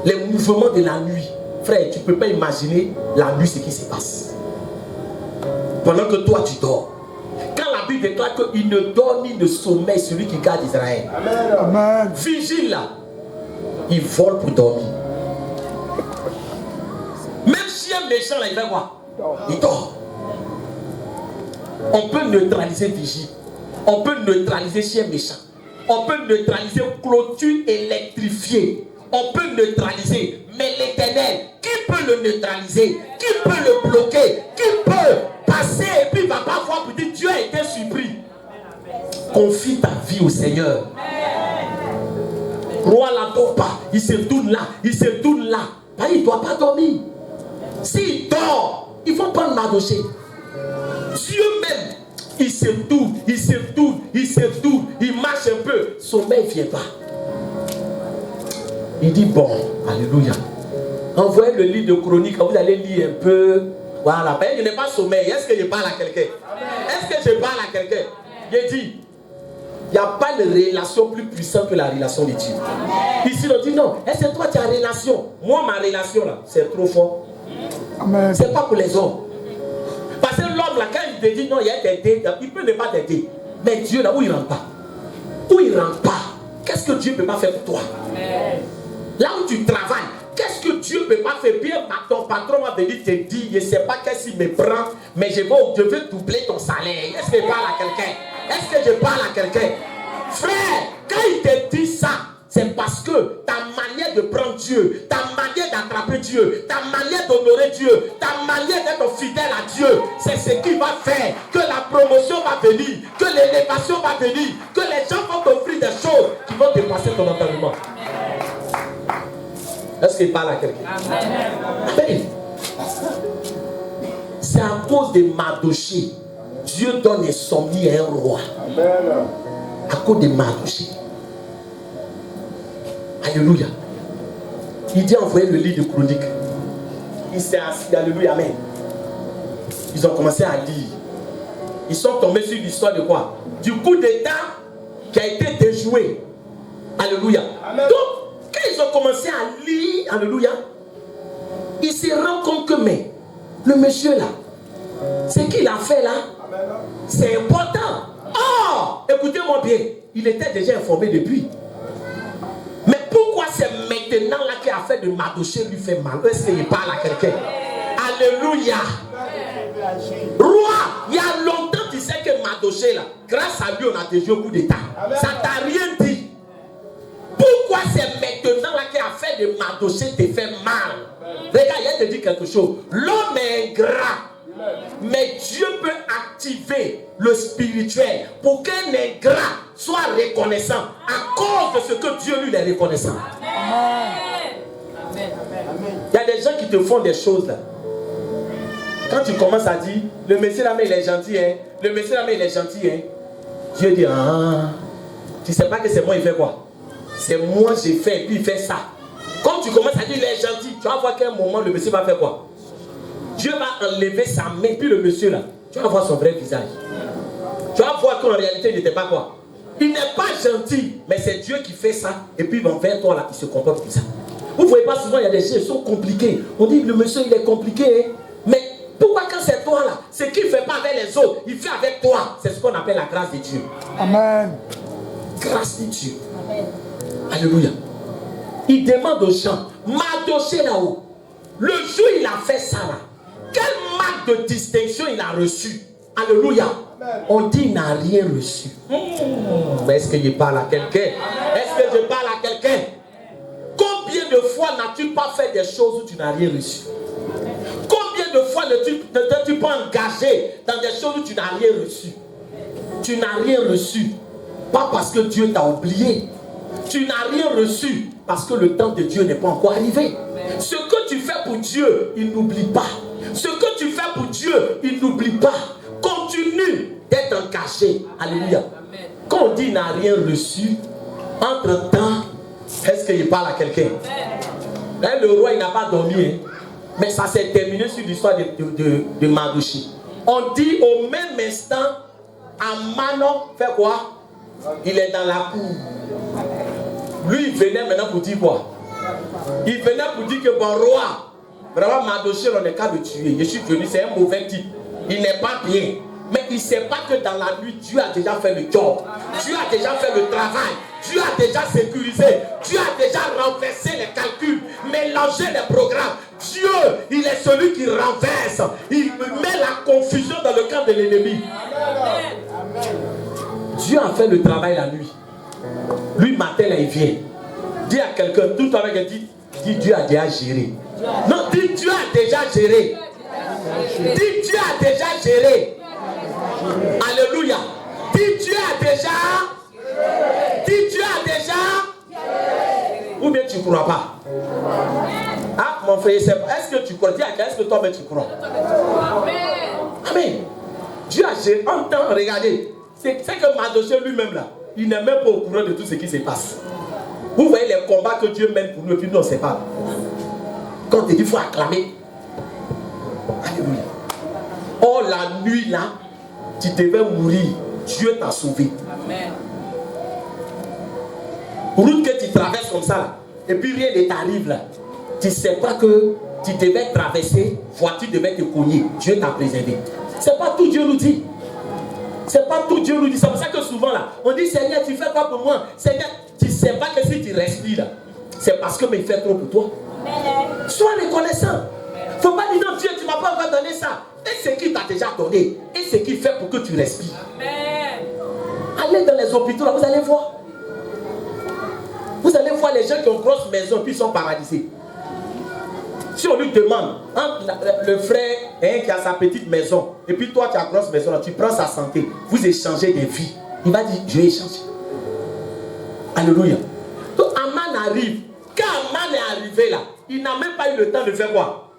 Speaker 1: Les mouvements de la nuit. Frère, tu ne peux pas imaginer la nuit ce qui se passe. Pendant que toi tu dors. Quand la Bible déclare qu'il ne dort ni ne sommeille celui qui garde Israël. Amen. Amen. Vigile là. Il vole pour dormir. Même chien méchant là, il fait quoi? Il dort. On peut neutraliser vigile. On peut neutraliser chien méchant. On peut neutraliser clôture électrifiée. On peut neutraliser. Mais l'Éternel, qui peut le neutraliser? Qui peut le bloquer? Qui peut passer et puis il ne va pas voir pour dire Dieu a été surpris? Confie ta vie au Seigneur. Roi ne dort pas. Il se tourne là. Il se tourne là. Il ne doit pas dormir. S'il dort, il faut prendre Mardochée. Dieu même. Il se tourne, il se tourne, il se tourne, il marche un peu, sommeil ne vient pas. Il dit bon, alléluia. Envoyez le livre de chronique, vous allez lire un peu. Voilà, je n'ai pas sommeil. Est-ce que je parle à quelqu'un? Est-ce que je parle à quelqu'un? Je dis, il n'y a pas de relation plus puissante que la relation de Dieu. Ici, on dit non, est-ce que toi tu as une relation? Moi, ma relation là, c'est trop fort. Ce n'est pas pour les hommes. Parce que l'homme là, quand il te dit non, il y a des dés, il peut ne pas t'aider. Mais Dieu là, où il ne rentre pas? Où il ne rentre pas? Qu'est-ce que Dieu ne peut pas faire pour toi? Là où tu travailles, qu'est-ce que Dieu ne peut pas faire? Bien, ton patron m'a venu te dire, je ne sais pas qu'est-ce qu'il me prend, mais je veux doubler ton salaire. Est-ce que je parle à quelqu'un? Est-ce que je parle à quelqu'un? Frère, quand il te dit ça, c'est parce que ta manière de prendre Dieu, ta manière d'attraper Dieu, ta manière d'honorer Dieu, ta manière d'être fidèle à Dieu, c'est ce qui va faire que la promotion va venir, que l'élévation va venir, que les gens vont t'offrir des choses qui vont dépasser ton entendement. Est-ce qu'il parle à quelqu'un? Amen. C'est à cause de Mardochée. Dieu donne insomnie à un roi. Amen. À cause de Mardochée. Alléluia. Il dit envoyer le livre de chronique. Il s'est assis, alléluia, amen. Ils ont commencé à lire. Ils sont tombés sur l'histoire de quoi? Du coup d'État qui a été déjoué. Alléluia. Amen. Donc, quand ils ont commencé à lire, alléluia, ils se rendent compte que, mais, le monsieur là, ce qu'il a fait là, c'est important. Oh, écoutez-moi bien, il était déjà informé depuis. Mais pourquoi c'est maintenant là qu'il a fait de Mardochée lui fait mal? Est-ce qu'il parle à quelqu'un? Alléluia. Roi, il y a longtemps tu sais que Mardochée là, grâce à lui on a déjà un coup d'état. Ça t'a rien dit. Pourquoi c'est maintenant là qu'il a fait de Mardochée te fait mal? Regarde, il te dit quelque chose. L'homme est ingrat. Mais Dieu peut activer le spirituel pour qu'un ingrat soit reconnaissant à cause de ce que Dieu lui est reconnaissant. Il y a des gens qui te font des choses là. Quand tu commences à dire, le monsieur là, mais il est gentil, hein. Le monsieur là, mais il est gentil, hein. Dieu dit, ah, tu sais pas que c'est moi, il fait quoi? C'est moi, j'ai fait, et puis il fait ça. Quand tu commences à dire, il est gentil, tu vas voir qu'à un moment, le monsieur va faire quoi? Dieu va enlever sa main, puis le monsieur là, tu vas voir son vrai visage. Tu vas voir qu'en réalité, il n'était pas quoi? Il n'est pas gentil, mais c'est Dieu qui fait ça, et puis vers toi là, il se comporte comme ça. Vous ne voyez pas souvent, il y a des choses qui sont compliquées. On dit, le monsieur, il est compliqué, hein? Mais pourquoi quand c'est toi là, ce qu'il ne fait pas avec les autres, il fait avec toi? C'est ce qu'on appelle la grâce de Dieu. Amen. Grâce de Dieu. Amen. Alléluia. Il demande aux gens, Mardochée là-haut, le jour il a fait ça là, quelle marque de distinction il a reçu? Alléluia. Amen. On dit il n'a rien reçu. Mais est-ce que je parle à quelqu'un? Est-ce que je parle à quelqu'un? Combien de fois n'as-tu pas fait des choses où tu n'as rien reçu? Combien de fois ne t'es-tu pas engagé dans des choses où tu n'as rien reçu? Tu n'as rien reçu. Pas parce que Dieu t'a oublié. Tu n'as rien reçu parce que le temps de Dieu n'est pas encore arrivé. Ce que tu fais pour Dieu, il n'oublie pas. Ce que tu fais pour Dieu, il n'oublie pas. Continue d'être engagé. Alléluia. Quand on dit il n'a rien reçu, entre-temps, est-ce qu'il parle à quelqu'un? Le roi, il n'a pas dormi. Hein? Mais ça s'est terminé sur l'histoire de Mardochée. On dit au même instant, Amano fait quoi? Il est dans la cour. Lui, il venait maintenant pour dire quoi? Il venait pour dire que bon roi, vraiment Mardochée, on est qu'à le tuer. Je suis venu, c'est un mauvais type. Il n'est pas bien. Mais il ne sait pas que dans la nuit, Dieu a déjà fait le job. Dieu a déjà fait le travail. Dieu a déjà sécurisé. Dieu a déjà renversé les calculs, mélangé les programmes. Dieu, il est celui qui renverse. Il met la confusion dans le camp de l'ennemi. Dieu a fait le travail la nuit. Lui, matin, là, il vient. Dis à quelqu'un, tout avec elle, dis Dieu a déjà géré. Non, dis Dieu a déjà géré. Dis Dieu a déjà géré. Alléluia. Dis Dieu a déjà. Dis Dieu a déjà. Ou bien tu ne crois pas? Ah, mon frère, est-ce que tu crois? Dis à quelqu'un, est-ce que toi-même tu crois? Amen. Dieu a géré. En temps, regardez. C'est que Mardochée lui-même là, il n'est même pas au courant de tout ce qui se passe. Vous voyez les combats que Dieu mène pour nous, et puis nous on ne sait pas. Quand il dit qu'il faut acclamer. Alléluia. Oh, la nuit là, tu devais mourir. Dieu t'a sauvé. Amen. Route que tu traverses comme ça là, et puis rien ne t'arrive là. Tu ne sais pas que tu devais traverser, voiture devait te cogner. Dieu t'a préservé. C'est pas tout Dieu nous dit. C'est pas tout Dieu nous dit. C'est pour ça que souvent là, on dit Seigneur, tu fais quoi pour moi? Seigneur, tu ne sais pas que si tu respires là, c'est parce que mais il fait trop pour toi. Amen. Sois reconnaissant. Il ne faut pas dire non, Dieu, tu ne m'as pas encore donné ça. Et ce qu'il t'a déjà donné. Et ce qu'il fait pour que tu respires. Amen. Allez dans les hôpitaux là, vous allez voir. Vous allez voir les gens qui ont une grosse maison puis ils sont paralysés. Si on lui demande, le frère qui a sa petite maison, et puis toi tu as une grosse maison, là, tu prends sa santé, vous échangez des vies. Il va dire, je vais échanger. Alléluia. Donc Aman arrive. Quand Aman est arrivé là, il n'a même pas eu le temps de faire quoi?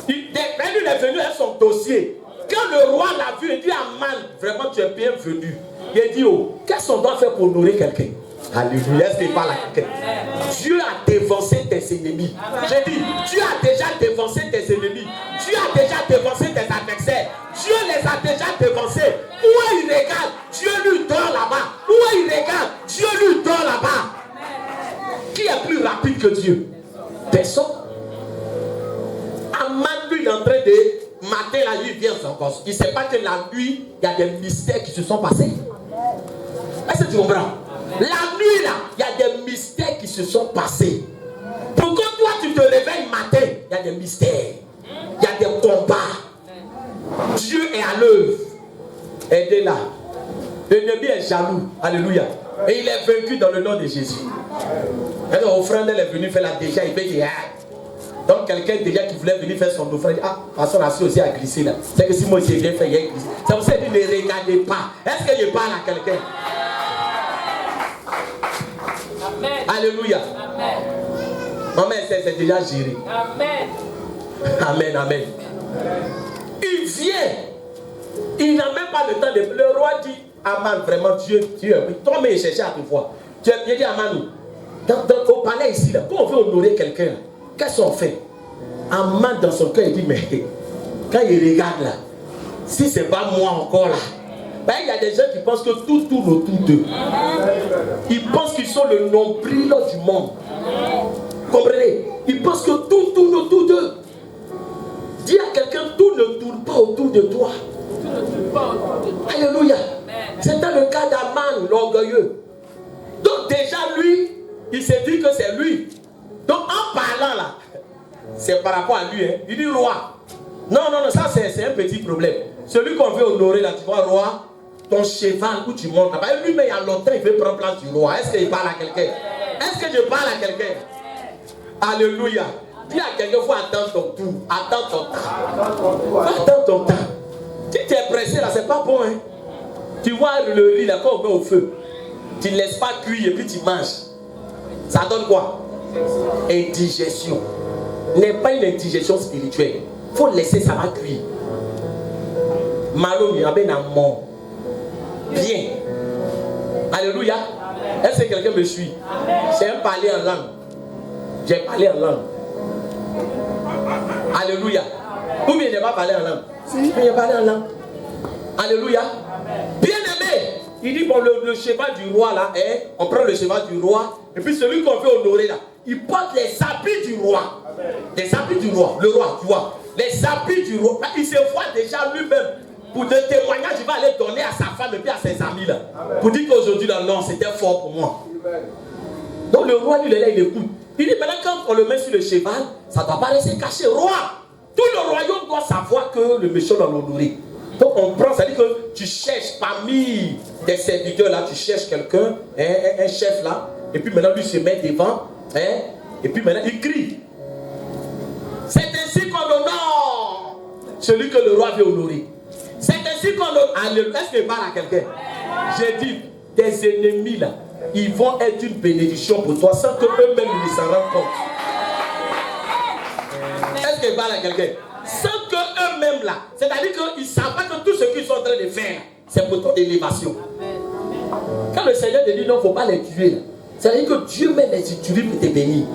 Speaker 1: Il est venu avec son dossier. Quand le roi l'a vu, il dit Aman, vraiment tu es bienvenu. Il dit, oh, qu'est-ce qu'on doit faire pour honorer quelqu'un? Alléluia, est-ce qu'il parle à quelqu'un? Dieu a dévancé tes ennemis. J'ai dit, Dieu a déjà dévancé tes ennemis. Dieu a déjà dévancé tes adversaires. Dieu les a déjà dévancés. où il regarde, Dieu lui donne là-bas. Où il regarde, Dieu lui donne là-bas. Qui est plus rapide que Dieu? Personne. Aman, lui, il est en train de mater la nuit, vient son gosse. Il ne sait pas que la nuit, il y a des mystères qui se sont passés. Est-ce que tu comprends? La nuit, là, il y a des mystères qui se sont passés. Pour que toi, tu te réveilles matin, il y a des mystères. Il y a des combats. Dieu est à l'œuvre. Aidez-la. L'ennemi est jaloux. Alléluia. Et il est vaincu dans le nom de Jésus. Alors, offrande, elle est venue faire la déjà. Il fait dire, ah. Donc, quelqu'un déjà qui voulait venir faire son offrande, ah, pasteur a aussi à glisser là. C'est que si moi j'ai bien fait, il a glissé. Ça vous dit, ne regardez pas. Est-ce que je parle à quelqu'un? Amen. Alléluia. Amen. Maman, c'est déjà géré. Amen. Amen, amen. Il vient. Il n'a même pas le temps de... Le roi dit, Aman, vraiment, Dieu, toi, mais il cherchait à te voir. Tu as dit, Aman, au palais ici, là, quand on veut honorer quelqu'un, qu'est-ce qu'on fait? Aman, dans son cœur, il dit, mais quand il regarde là, si ce n'est pas moi encore là, ben, il y a des gens qui pensent que tout tourne autour d'eux. Ils pensent qu'ils sont le nombril du monde. Comprenez? Ils pensent que tout tourne autour d'eux. Dis à quelqu'un, tout ne tourne pas autour de toi. Alléluia. C'était le cas d'Aman, l'orgueilleux. Donc déjà lui, il s'est dit que c'est lui. Donc en parlant là, c'est par rapport à lui. Hein. Il dit roi. Non, ça c'est un petit problème. Celui qu'on veut honorer là, tu vois, roi, ton cheval où tu montes là-bas. Lui, mais il y a longtemps, il veut prendre place du roi. Est-ce qu'il parle à quelqu'un? Est-ce que je parle à quelqu'un? Alléluia. Dis à quelqu'un, il faut attendre ton tour. Attends ton temps. Attends ton temps. Si tu es pressé là, c'est pas bon. Hein? Tu vois le riz là, quand on met au feu, tu ne laisses pas cuire et puis tu manges. Ça donne quoi? Indigestion. N'est pas une indigestion spirituelle. Il faut laisser, ça va cuire. Malo, il y a bien un mort. Bien. Alléluia. Est-ce que quelqu'un me suit? J'ai parlé en langue. J'ai parlé en langue. Alléluia. Ou bien je n'ai pas parlé en langue? Si, j'ai parlé en langue. Alléluia. Bien aimé. Il dit, bon, le cheval du roi là, hein, on prend le cheval du roi, et puis celui qu'on veut honorer là, il porte les habits du roi. Les habits du roi, le roi, tu vois. Les habits du roi. Il se voit déjà lui-même. Pour des témoignages, il va aller donner à sa femme et puis à ses amis là. Pour dire qu'aujourd'hui là, non, c'était fort pour moi. Donc le roi, lui, là, il écoute. Il dit, maintenant quand on le met sur le cheval, ça ne doit pas rester caché. Roi, tout le royaume doit savoir que le méchant l'a honoré. Donc on prend, ça dit que tu cherches parmi tes serviteurs là, tu cherches quelqu'un, un chef là, et puis maintenant lui se met devant, et puis maintenant il crie. C'est ainsi qu'on honore celui que le roi veut honorer. C'est ainsi qu'on honore. Est-ce que je parle à quelqu'un? J'ai dit, tes ennemis là, ils vont être une bénédiction pour toi sans que eux-mêmes ils s'en rendent compte. Est-ce que je parle à quelqu'un? Sans que eux-mêmes là, c'est-à-dire qu'ils ne savent pas que tout ce qu'ils sont en train de faire, c'est pour ton élévation. Quand le Seigneur te dit non, il ne faut pas les tuer, c'est-à-dire que Dieu met les utilise pour te bénir.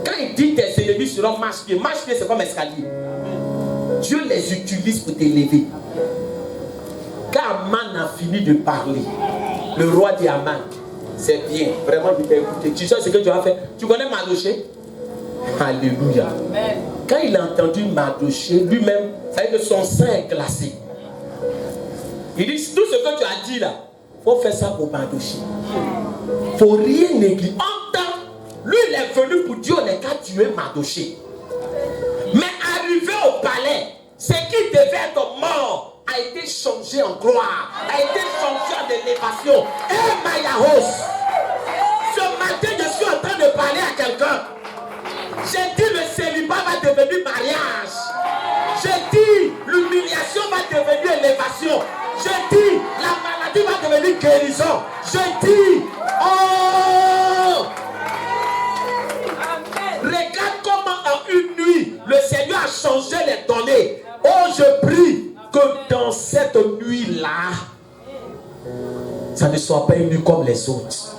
Speaker 1: Quand il dit tes ennemis seront marche-pieds, marche-pieds c'est comme escalier. Dieu les utilise pour t'élever. Quand Aman a fini de parler, le roi dit Aman, c'est bien, vraiment je t'ai écouté. Tu sais ce que tu as fait? Tu connais Mardoché? Alléluia. Amen. Quand il a entendu Mardoché, lui-même, ça veut dire que son sang est glacé. Il dit, tout ce que tu as dit là, il faut faire ça pour Mardoché. Il ne faut rien négliger. En temps, lui, il est venu pour Dieu, on n'est qu'à tuer Mardoché. Mais arrivé au palais, ce qui devait être mort a été changé en gloire, a été changé en élévation. Et Mayahos, ce matin, je suis en train de parler à quelqu'un. J'ai dit le célibat va devenir mariage. J'ai dit l'humiliation va devenir élévation. J'ai dit la maladie va devenir guérison. J'ai dit oh. Regarde comment en une nuit le Seigneur a changé les données. Oh, je prie que dans cette nuit-là, ça ne soit pas une nuit comme les autres.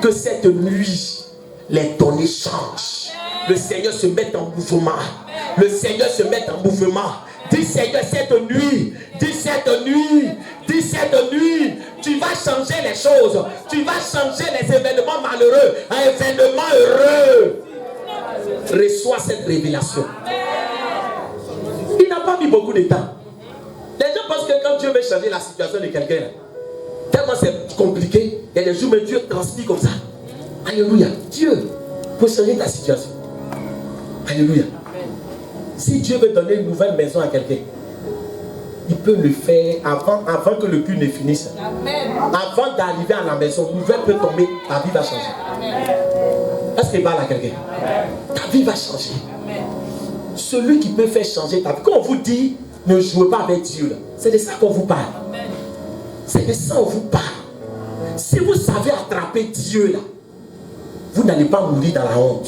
Speaker 1: Que cette nuit, les données changent. Le Seigneur se met en mouvement. Le Seigneur se met en mouvement. Dis Seigneur, cette nuit, dis cette nuit, Dis cette nuit, tu vas changer les choses. Tu vas changer les événements malheureux en événements heureux. Reçois cette révélation. Il n'a pas mis beaucoup de temps. Les gens pensent que quand Dieu veut changer la situation de quelqu'un, tellement c'est compliqué, il y a des jours où Dieu transmet comme ça. Alléluia. Dieu peut changer ta situation. Alléluia. Si Dieu veut donner une nouvelle maison à quelqu'un, il peut le faire avant que le culte ne finisse. Amen. Avant d'arriver à la maison, une nouvelle peut tomber, ta vie va changer. Est-ce qu'il parle à quelqu'un? Ta vie va changer. Amen. Celui qui peut faire changer ta vie. Quand on vous dit ne jouez pas avec Dieu, c'est de ça qu'on vous parle. Amen. C'est de ça qu'on vous parle. Si vous savez attraper Dieu là, vous n'allez pas mourir dans la honte.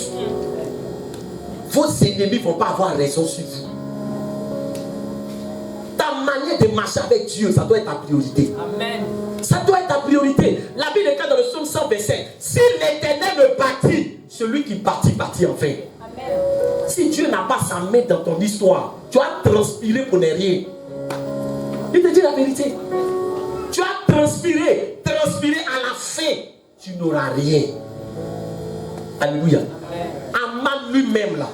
Speaker 1: Vos ennemis ne vont pas avoir raison sur vous. Ta manière de marcher avec Dieu, ça doit être ta priorité. Amen. Ça doit être ta priorité. La Bible est dans le psaume 127. Si l'Éternel me bâtit, celui qui bâtit, bâtit enfin. Amen. Si Dieu n'a pas sa main dans ton histoire, tu as transpiré pour ne rien. Il te dit la vérité. Tu as transpiré à la fin, tu n'auras rien. Alléluia. Aman lui-même là,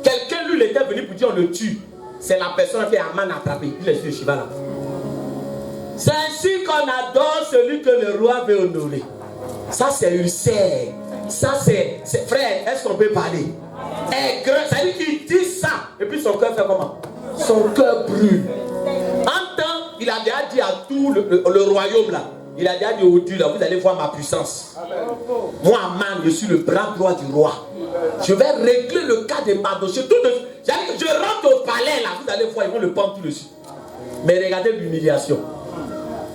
Speaker 1: quelqu'un lui était venu pour dire on le tue. C'est la personne qui a Aman attrapé. Il est sur le cheval là. C'est ainsi qu'on adore celui que le roi veut honorer. Ça c'est Ulcère. Ça c'est frère, est-ce qu'on peut parler? Ça veut dire qu'il dit ça. Et puis son cœur fait comment? Son cœur brûle. En temps, il a déjà dit à tout le royaume là. Il a déjà dit au Dieu là, vous allez voir ma puissance. Amen. Moi, Aman, je suis le bras droit du roi. Je vais régler le cas de Mardochée. Je rentre au palais là, vous allez voir, ils vont le pendre tout dessus. Mais regardez l'humiliation.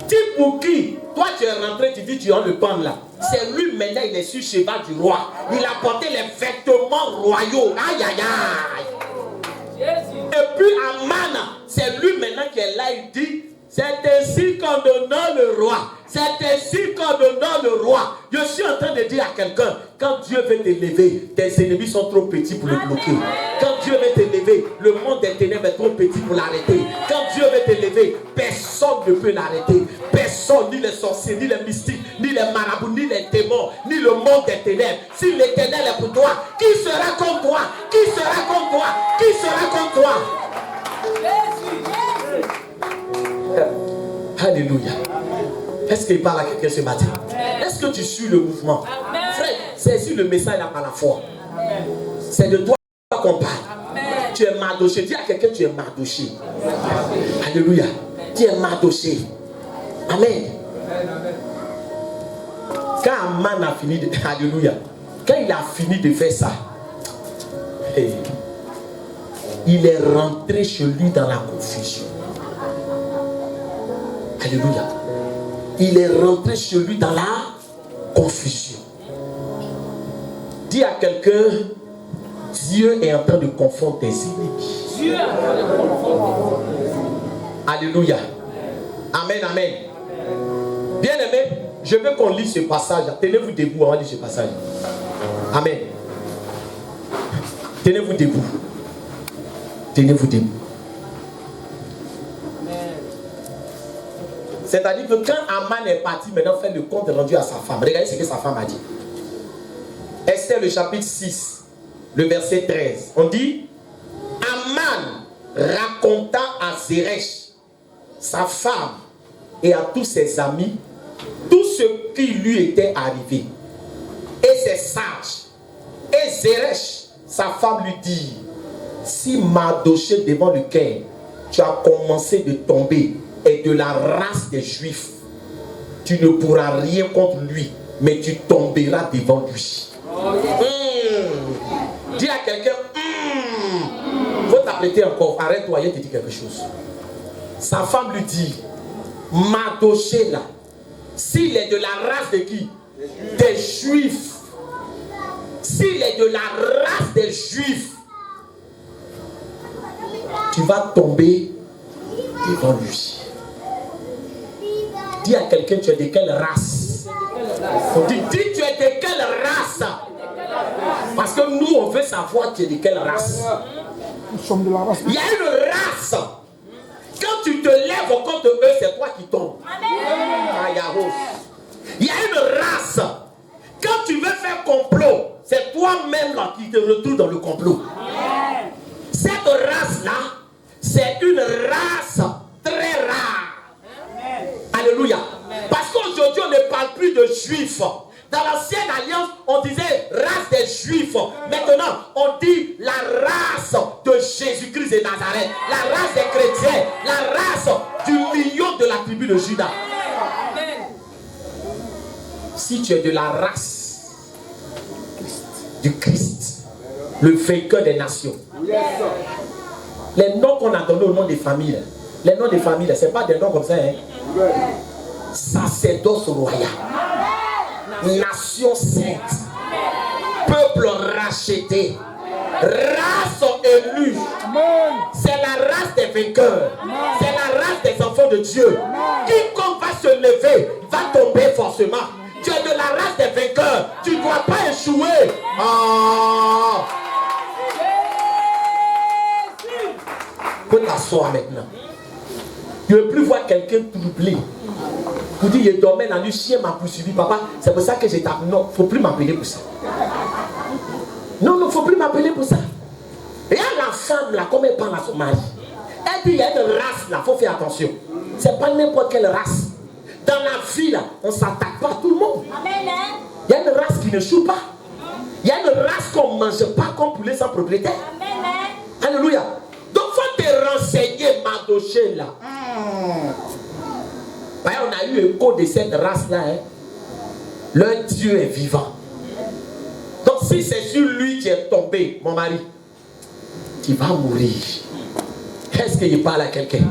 Speaker 1: Dis pour qui? Toi tu es rentré, tu dis tu vas le pendre là. C'est lui maintenant, il est sur le cheval du roi. Il a porté les vêtements royaux. Aïe aïe aïe. Et puis Aman, c'est lui maintenant qui est là, il dit. C'est ainsi qu'on honore le roi. C'est ainsi qu'on honore le roi. Je suis en train de dire à quelqu'un, quand Dieu veut t'élever, tes ennemis sont trop petits pour le bloquer. Quand Dieu veut t'élever, le monde des ténèbres est trop petit pour l'arrêter. Quand Dieu veut t'élever, personne ne peut l'arrêter. Personne, ni les sorciers, ni les mystiques, ni les marabouts, ni les démons, ni le monde des ténèbres. Si l'Éternel est pour toi, qui sera contre toi? Qui sera contre toi? Qui sera contre toi? Alléluia. Est-ce qu'il parle à quelqu'un ce matin? Est-ce que tu suis le mouvement? Amen. Frère, c'est sur le message là par la foi. Amen. C'est de toi qu'on parle. Amen. Tu es Mardochée. Dis à quelqu'un tu es Mardochée. Alléluia. Tu es Mardochée. Amen. Quand Aman a fini de... Alléluia. Quand il a fini de faire ça, il est rentré chez lui dans la confusion. Alléluia. Il est rentré chez lui dans la confusion. Dis à quelqu'un, Dieu est en train de confondre tes ennemis. Alléluia. Amen, amen. Bien aimé, je veux qu'on lise ce passage. Tenez-vous debout, on va lire ce passage. Amen. Tenez-vous debout. Tenez-vous debout. C'est-à-dire que quand Aman est parti, maintenant fait le compte rendu à sa femme. Regardez ce que sa femme a dit. Esther, le chapitre 6, le verset 13. On dit, Aman raconta à Zeresh, sa femme, et à tous ses amis, tout ce qui lui était arrivé. Et ses sages. Et Zeresh, sa femme, lui dit, si Mardochée devant lequel tu as commencé de tomber, et de la race des Juifs, tu ne pourras rien contre lui, mais tu tomberas devant lui. Dis à quelqu'un, faut t'apprêter encore, arrête-toi, il te dit quelque chose. Sa femme lui dit, Mardochée là, s'il est de la race de qui? Des Juifs. S'il est de la race des Juifs, tu vas tomber devant lui. Dis à quelqu'un, tu es de quelle race? Dis, tu es de quelle race? Parce que nous, on veut savoir tu es de quelle race.
Speaker 3: Nous sommes de la race.
Speaker 1: Il y a une race Quand tu te lèves contre eux, c'est toi qui tombes. Il y a une race. Quand tu veux faire complot, c'est toi-même là qui te retrouves dans le complot. Cette race-là, c'est une race très rare. Alléluia. Parce qu'aujourd'hui, on ne parle plus de juifs. Dans l'ancienne alliance, on disait race des juifs. Maintenant, on dit la race de Jésus-Christ de Nazareth. La race des chrétiens. La race du million de la tribu de Juda. Si tu es de la race du Christ, le vainqueur des nations. Les noms qu'on a donnés au nom des familles, les noms des familles, ce n'est pas des noms comme ça. Sacerdoce royal, nation sainte, peuple racheté, race élue. C'est la race des vainqueurs. C'est la race des enfants de Dieu. Quiconque va se lever va tomber forcément. Tu es de la race des vainqueurs. Tu ne dois pas échouer. Faut t'asseoir maintenant. Tu ne veux plus voir quelqu'un troublé. Pour dire, il dormait la nuit, chien m'a poursuivi, papa. C'est pour ça que j'ai tapé. Non, il ne faut plus m'appeler pour ça. Non, il ne faut plus m'appeler pour ça. Et la femme, là, comme elle parle à son mari, elle dit, il y a une race là, il faut faire attention. Ce n'est pas n'importe quelle race. Dans la vie, là, on ne s'attaque pas à tout le monde. Il y a une race qui ne choue pas. Il y a une race qu'on ne mange pas comme poulet sans propriétaire. Alléluia. Donc, il faut te renseigner, Mardoché, là. On a eu écho de cette race-là. Leur Dieu est vivant. Donc, si c'est sur lui qui est tombé, mon mari, tu vas mourir. Est-ce qu'il parle à quelqu'un?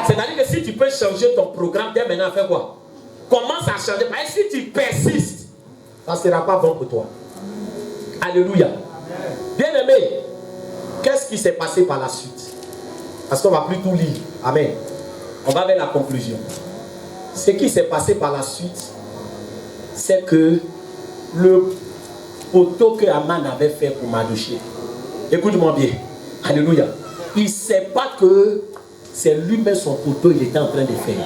Speaker 1: C'est-à-dire que si tu peux changer ton programme, dès maintenant, fais quoi? Commence à changer. Parce que si tu persistes, ça ne sera pas bon pour toi. Alléluia. Bien-aimé, qu'est-ce qui s'est passé par la suite? Parce qu'on ne va plus tout lire. Amen. On va vers la conclusion. Ce qui s'est passé par la suite, c'est que le poteau que Aman avait fait pour Mardoché, écoute-moi bien, alléluia, il ne sait pas que c'est lui-même son poteau il était en train de faire.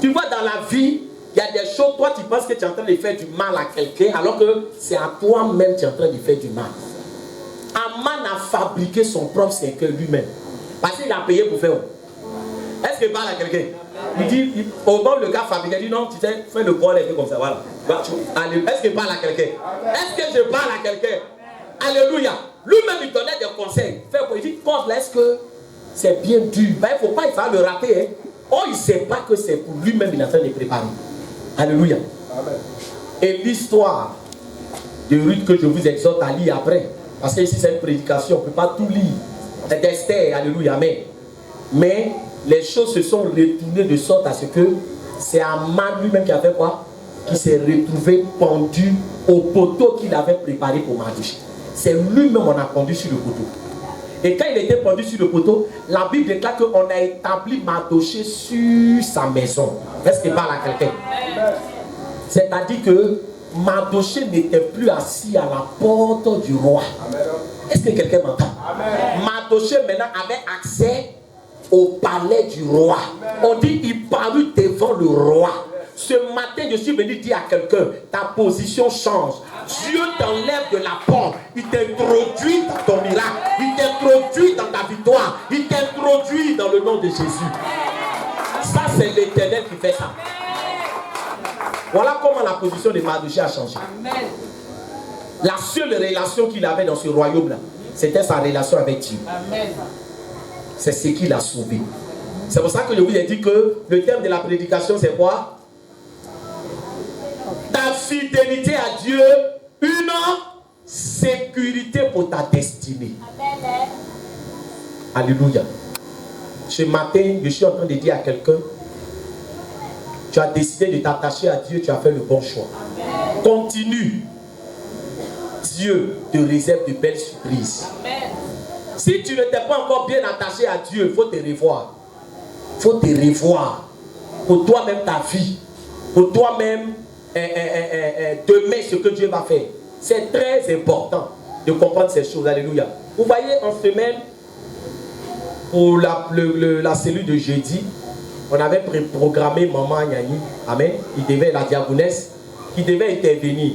Speaker 1: Tu vois, dans la vie, il y a des choses, toi tu penses que tu es en train de faire du mal à quelqu'un, alors que c'est à toi-même que tu es en train de faire du mal. Aman a fabriqué son propre cercueil lui-même, parce qu'il a payé pour faire. Est-ce qu'il parle à quelqu'un? Il dit, au moment où le gars fabriquait, il dit non, tu sais, fais le bol et tout comme ça, voilà. Est-ce qu'il parle à quelqu'un? Est-ce que je parle à quelqu'un? Alléluia. Lui-même, il donnait des conseils. Il dit, pense là, est-ce que c'est bien dur? Ben, il ne faut pas, il faut le rater. Hein. Oh, il ne sait pas que c'est pour lui-même, il est en train de préparer. Alléluia. Amen. Et l'histoire de Ruth que je vous exhorte à lire après, parce que ici c'est une prédication, on ne peut pas tout lire. D'Esther, alléluia, amen. Mais les choses se sont retournées de sorte à ce que c'est Aman lui-même qui a fait quoi? Qui s'est retrouvé pendu au poteau qu'il avait préparé pour Mardoché. C'est lui-même qu'on a pendu sur le poteau. Et quand il était pendu sur le poteau, la Bible déclare qu'on a établi Mardoché sur sa maison. Est-ce qu'il parle à quelqu'un? C'est-à-dire que Mardoché n'était plus assis à la porte du roi. Est-ce que quelqu'un m'entend? Mardoché maintenant avait accès au palais du roi. On dit il parut devant le roi. Ce matin, je suis venu dire à quelqu'un, ta position change. Dieu t'enlève de la porte. Il t'introduit dans ton miracle. Il t'introduit dans ta victoire. Il t'introduit dans le nom de Jésus. Ça, c'est l'Éternel qui fait ça. Voilà comment la position de Mardoché a changé. La seule relation qu'il avait dans ce royaume-là, c'était sa relation avec Dieu. C'est ce qui l'a sauvé. C'est pour ça que je vous ai dit que le thème de la prédication, c'est quoi? Ta fidélité à Dieu, une sécurité pour ta destinée. Amen. Alléluia. Ce matin, je suis en train de dire à quelqu'un, tu as décidé de t'attacher à Dieu, tu as fait le bon choix. Amen. Continue. Dieu te réserve de belles surprises. Amen. Si tu ne t'es pas encore bien attaché à Dieu, il faut te revoir. Il faut te revoir. Pour toi-même ta vie. Pour toi-même demain ce que Dieu va faire. C'est très important de comprendre ces choses. Alléluia. Vous voyez, en semaine, pour la cellule de jeudi, on avait programmé Maman Nyani, amen, la diaconesse, qui devait intervenir.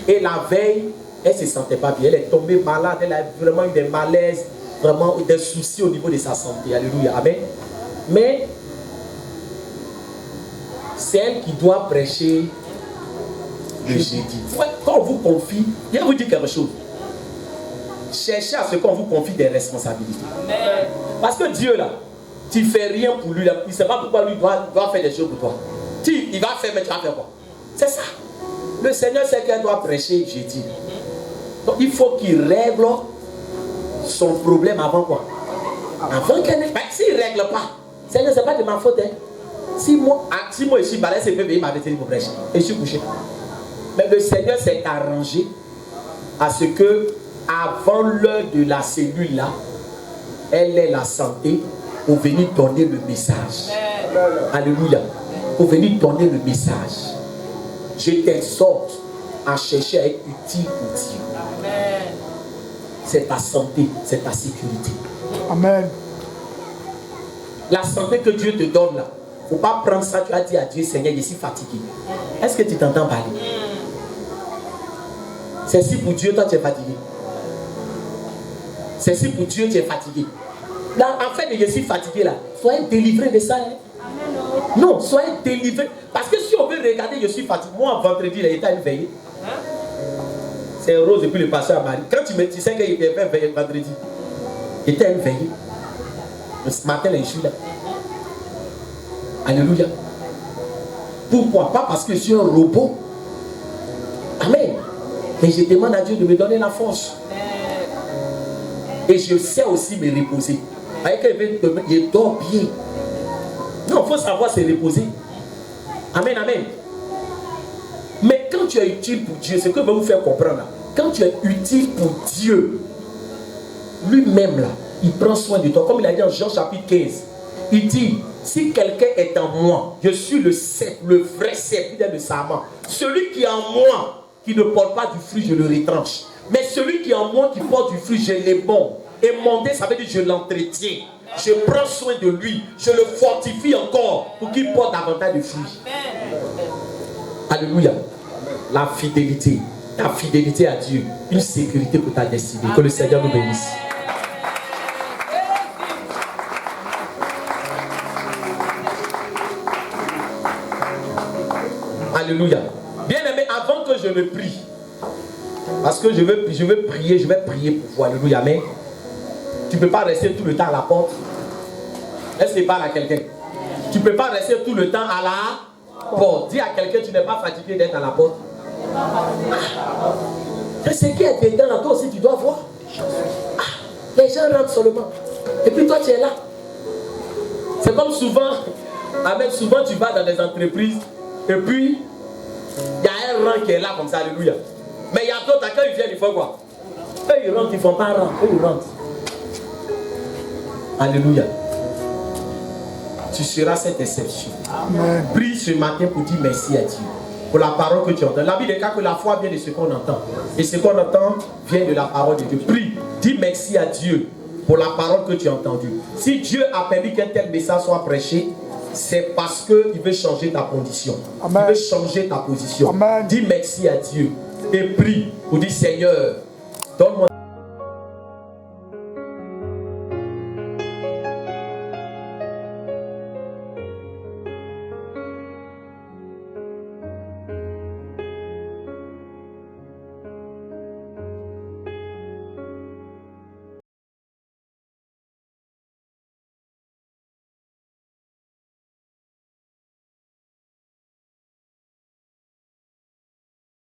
Speaker 1: Et la veille, elle ne se sentait pas bien. Elle est tombée malade, elle a vraiment eu des malaises, vraiment des soucis au niveau de sa santé. Alléluia, amen. Mais c'est elle qui doit prêcher le jeudi. Quand on vous confie, je vais vous dire quelque chose. Cherchez à ce qu'on vous confie des responsabilités. Amen. Parce que Dieu là, tu ne fais rien pour lui là. Il ne sait pas pourquoi lui doit faire des choses pour toi. Il va faire, mais tu vas faire quoi? C'est ça. Le Seigneur sait qu'elle doit prêcher jeudi. Donc il faut qu'il règle son problème avant quoi? Avant qu'elle n'ait pas. S'il ne règle pas, Seigneur, ce n'est pas de ma faute. Hein. Si moi je suis balèze, c'est bébé, il m'avait dit pour prêcher. Et je suis couché. Mais le Seigneur s'est arrangé à ce que avant l'heure de la cellule là, elle ait la santé pour venir donner le message. Alléluia. Pour venir donner le message. Je t'exhorte à chercher à être utile pour Dieu. C'est ta santé, c'est ta sécurité.
Speaker 3: Amen.
Speaker 1: La santé que Dieu te donne là, il ne faut pas prendre ça, tu as dit à Dieu, Seigneur, je suis fatigué. Est-ce que tu t'entends parler? C'est si pour Dieu, toi tu es fatigué. C'est si pour Dieu, tu es fatigué. Là, en fait, je suis fatigué là. Soyez délivré de ça. Hein? Non, soyez délivré. Parce que si on veut regarder, je suis fatigué. Moi, vendredi, il était à une veillée. C'est Rose et puis le pasteur à Marie. Quand tu sais qu'il était veillé vendredi, il était à une veillée. Ce matin, là, je suis là. Alléluia. Pourquoi? Pas parce que je suis un robot. Amen. Mais je demande à Dieu de me donner la force. Et je sais aussi me reposer. Avec je dors bien. Non, il faut savoir se reposer. Amen, amen. Mais quand tu es utile pour Dieu, c'est ce que je vais vous faire comprendre là. Quand tu es utile pour Dieu, lui-même là, il prend soin de toi. Comme il a dit en Jean chapitre 15. Il dit, si quelqu'un est en moi, je suis le vrai serviteur de Sama. Celui qui est en moi, qui ne porte pas du fruit, je le retranche. Mais celui qui est en moi, qui porte du fruit, je l'ébonde. Et monter, ça veut dire je l'entretiens. Je prends soin de lui. Je le fortifie encore pour qu'il porte davantage de fruits. Alléluia. La fidélité. Ta fidélité à Dieu. Une sécurité pour ta destinée. Que le Seigneur nous bénisse. Alléluia. Bien aimé, avant que je ne prie, parce que je vais prier pour vous. Alléluia. Mais tu ne peux pas rester tout le temps à la porte. Est-ce qu'il parle à quelqu'un? Tu ne peux pas rester tout le temps à la porte. Dis à quelqu'un, tu n'es pas fatigué d'être à la porte. C'est ce qui est dedans là, toi aussi tu dois voir. Les gens rentrent seulement. Et puis toi tu es là. C'est comme souvent, Ahmed, souvent tu vas dans des entreprises et puis il y a un rang qui est là comme ça, alléluia. Mais il y a d'autres, quand ils viennent, ils font quoi? Eux ils rentrent, ils ne font pas un rang, eux ils rentrent. Alléluia. Tu seras cette exception. Amen. Prie ce matin pour dire merci à Dieu. Pour la parole que tu entends. La Bible déclare que la foi vient de ce qu'on entend. Et ce qu'on entend vient de la parole de Dieu. Prie, dis merci à Dieu pour la parole que tu as entendue. Si Dieu a permis qu'un tel message soit prêché, c'est parce qu'il veut changer ta condition. Amen. Il veut changer ta position. Amen. Dis merci à Dieu. Et prie pour dire Seigneur, donne-moi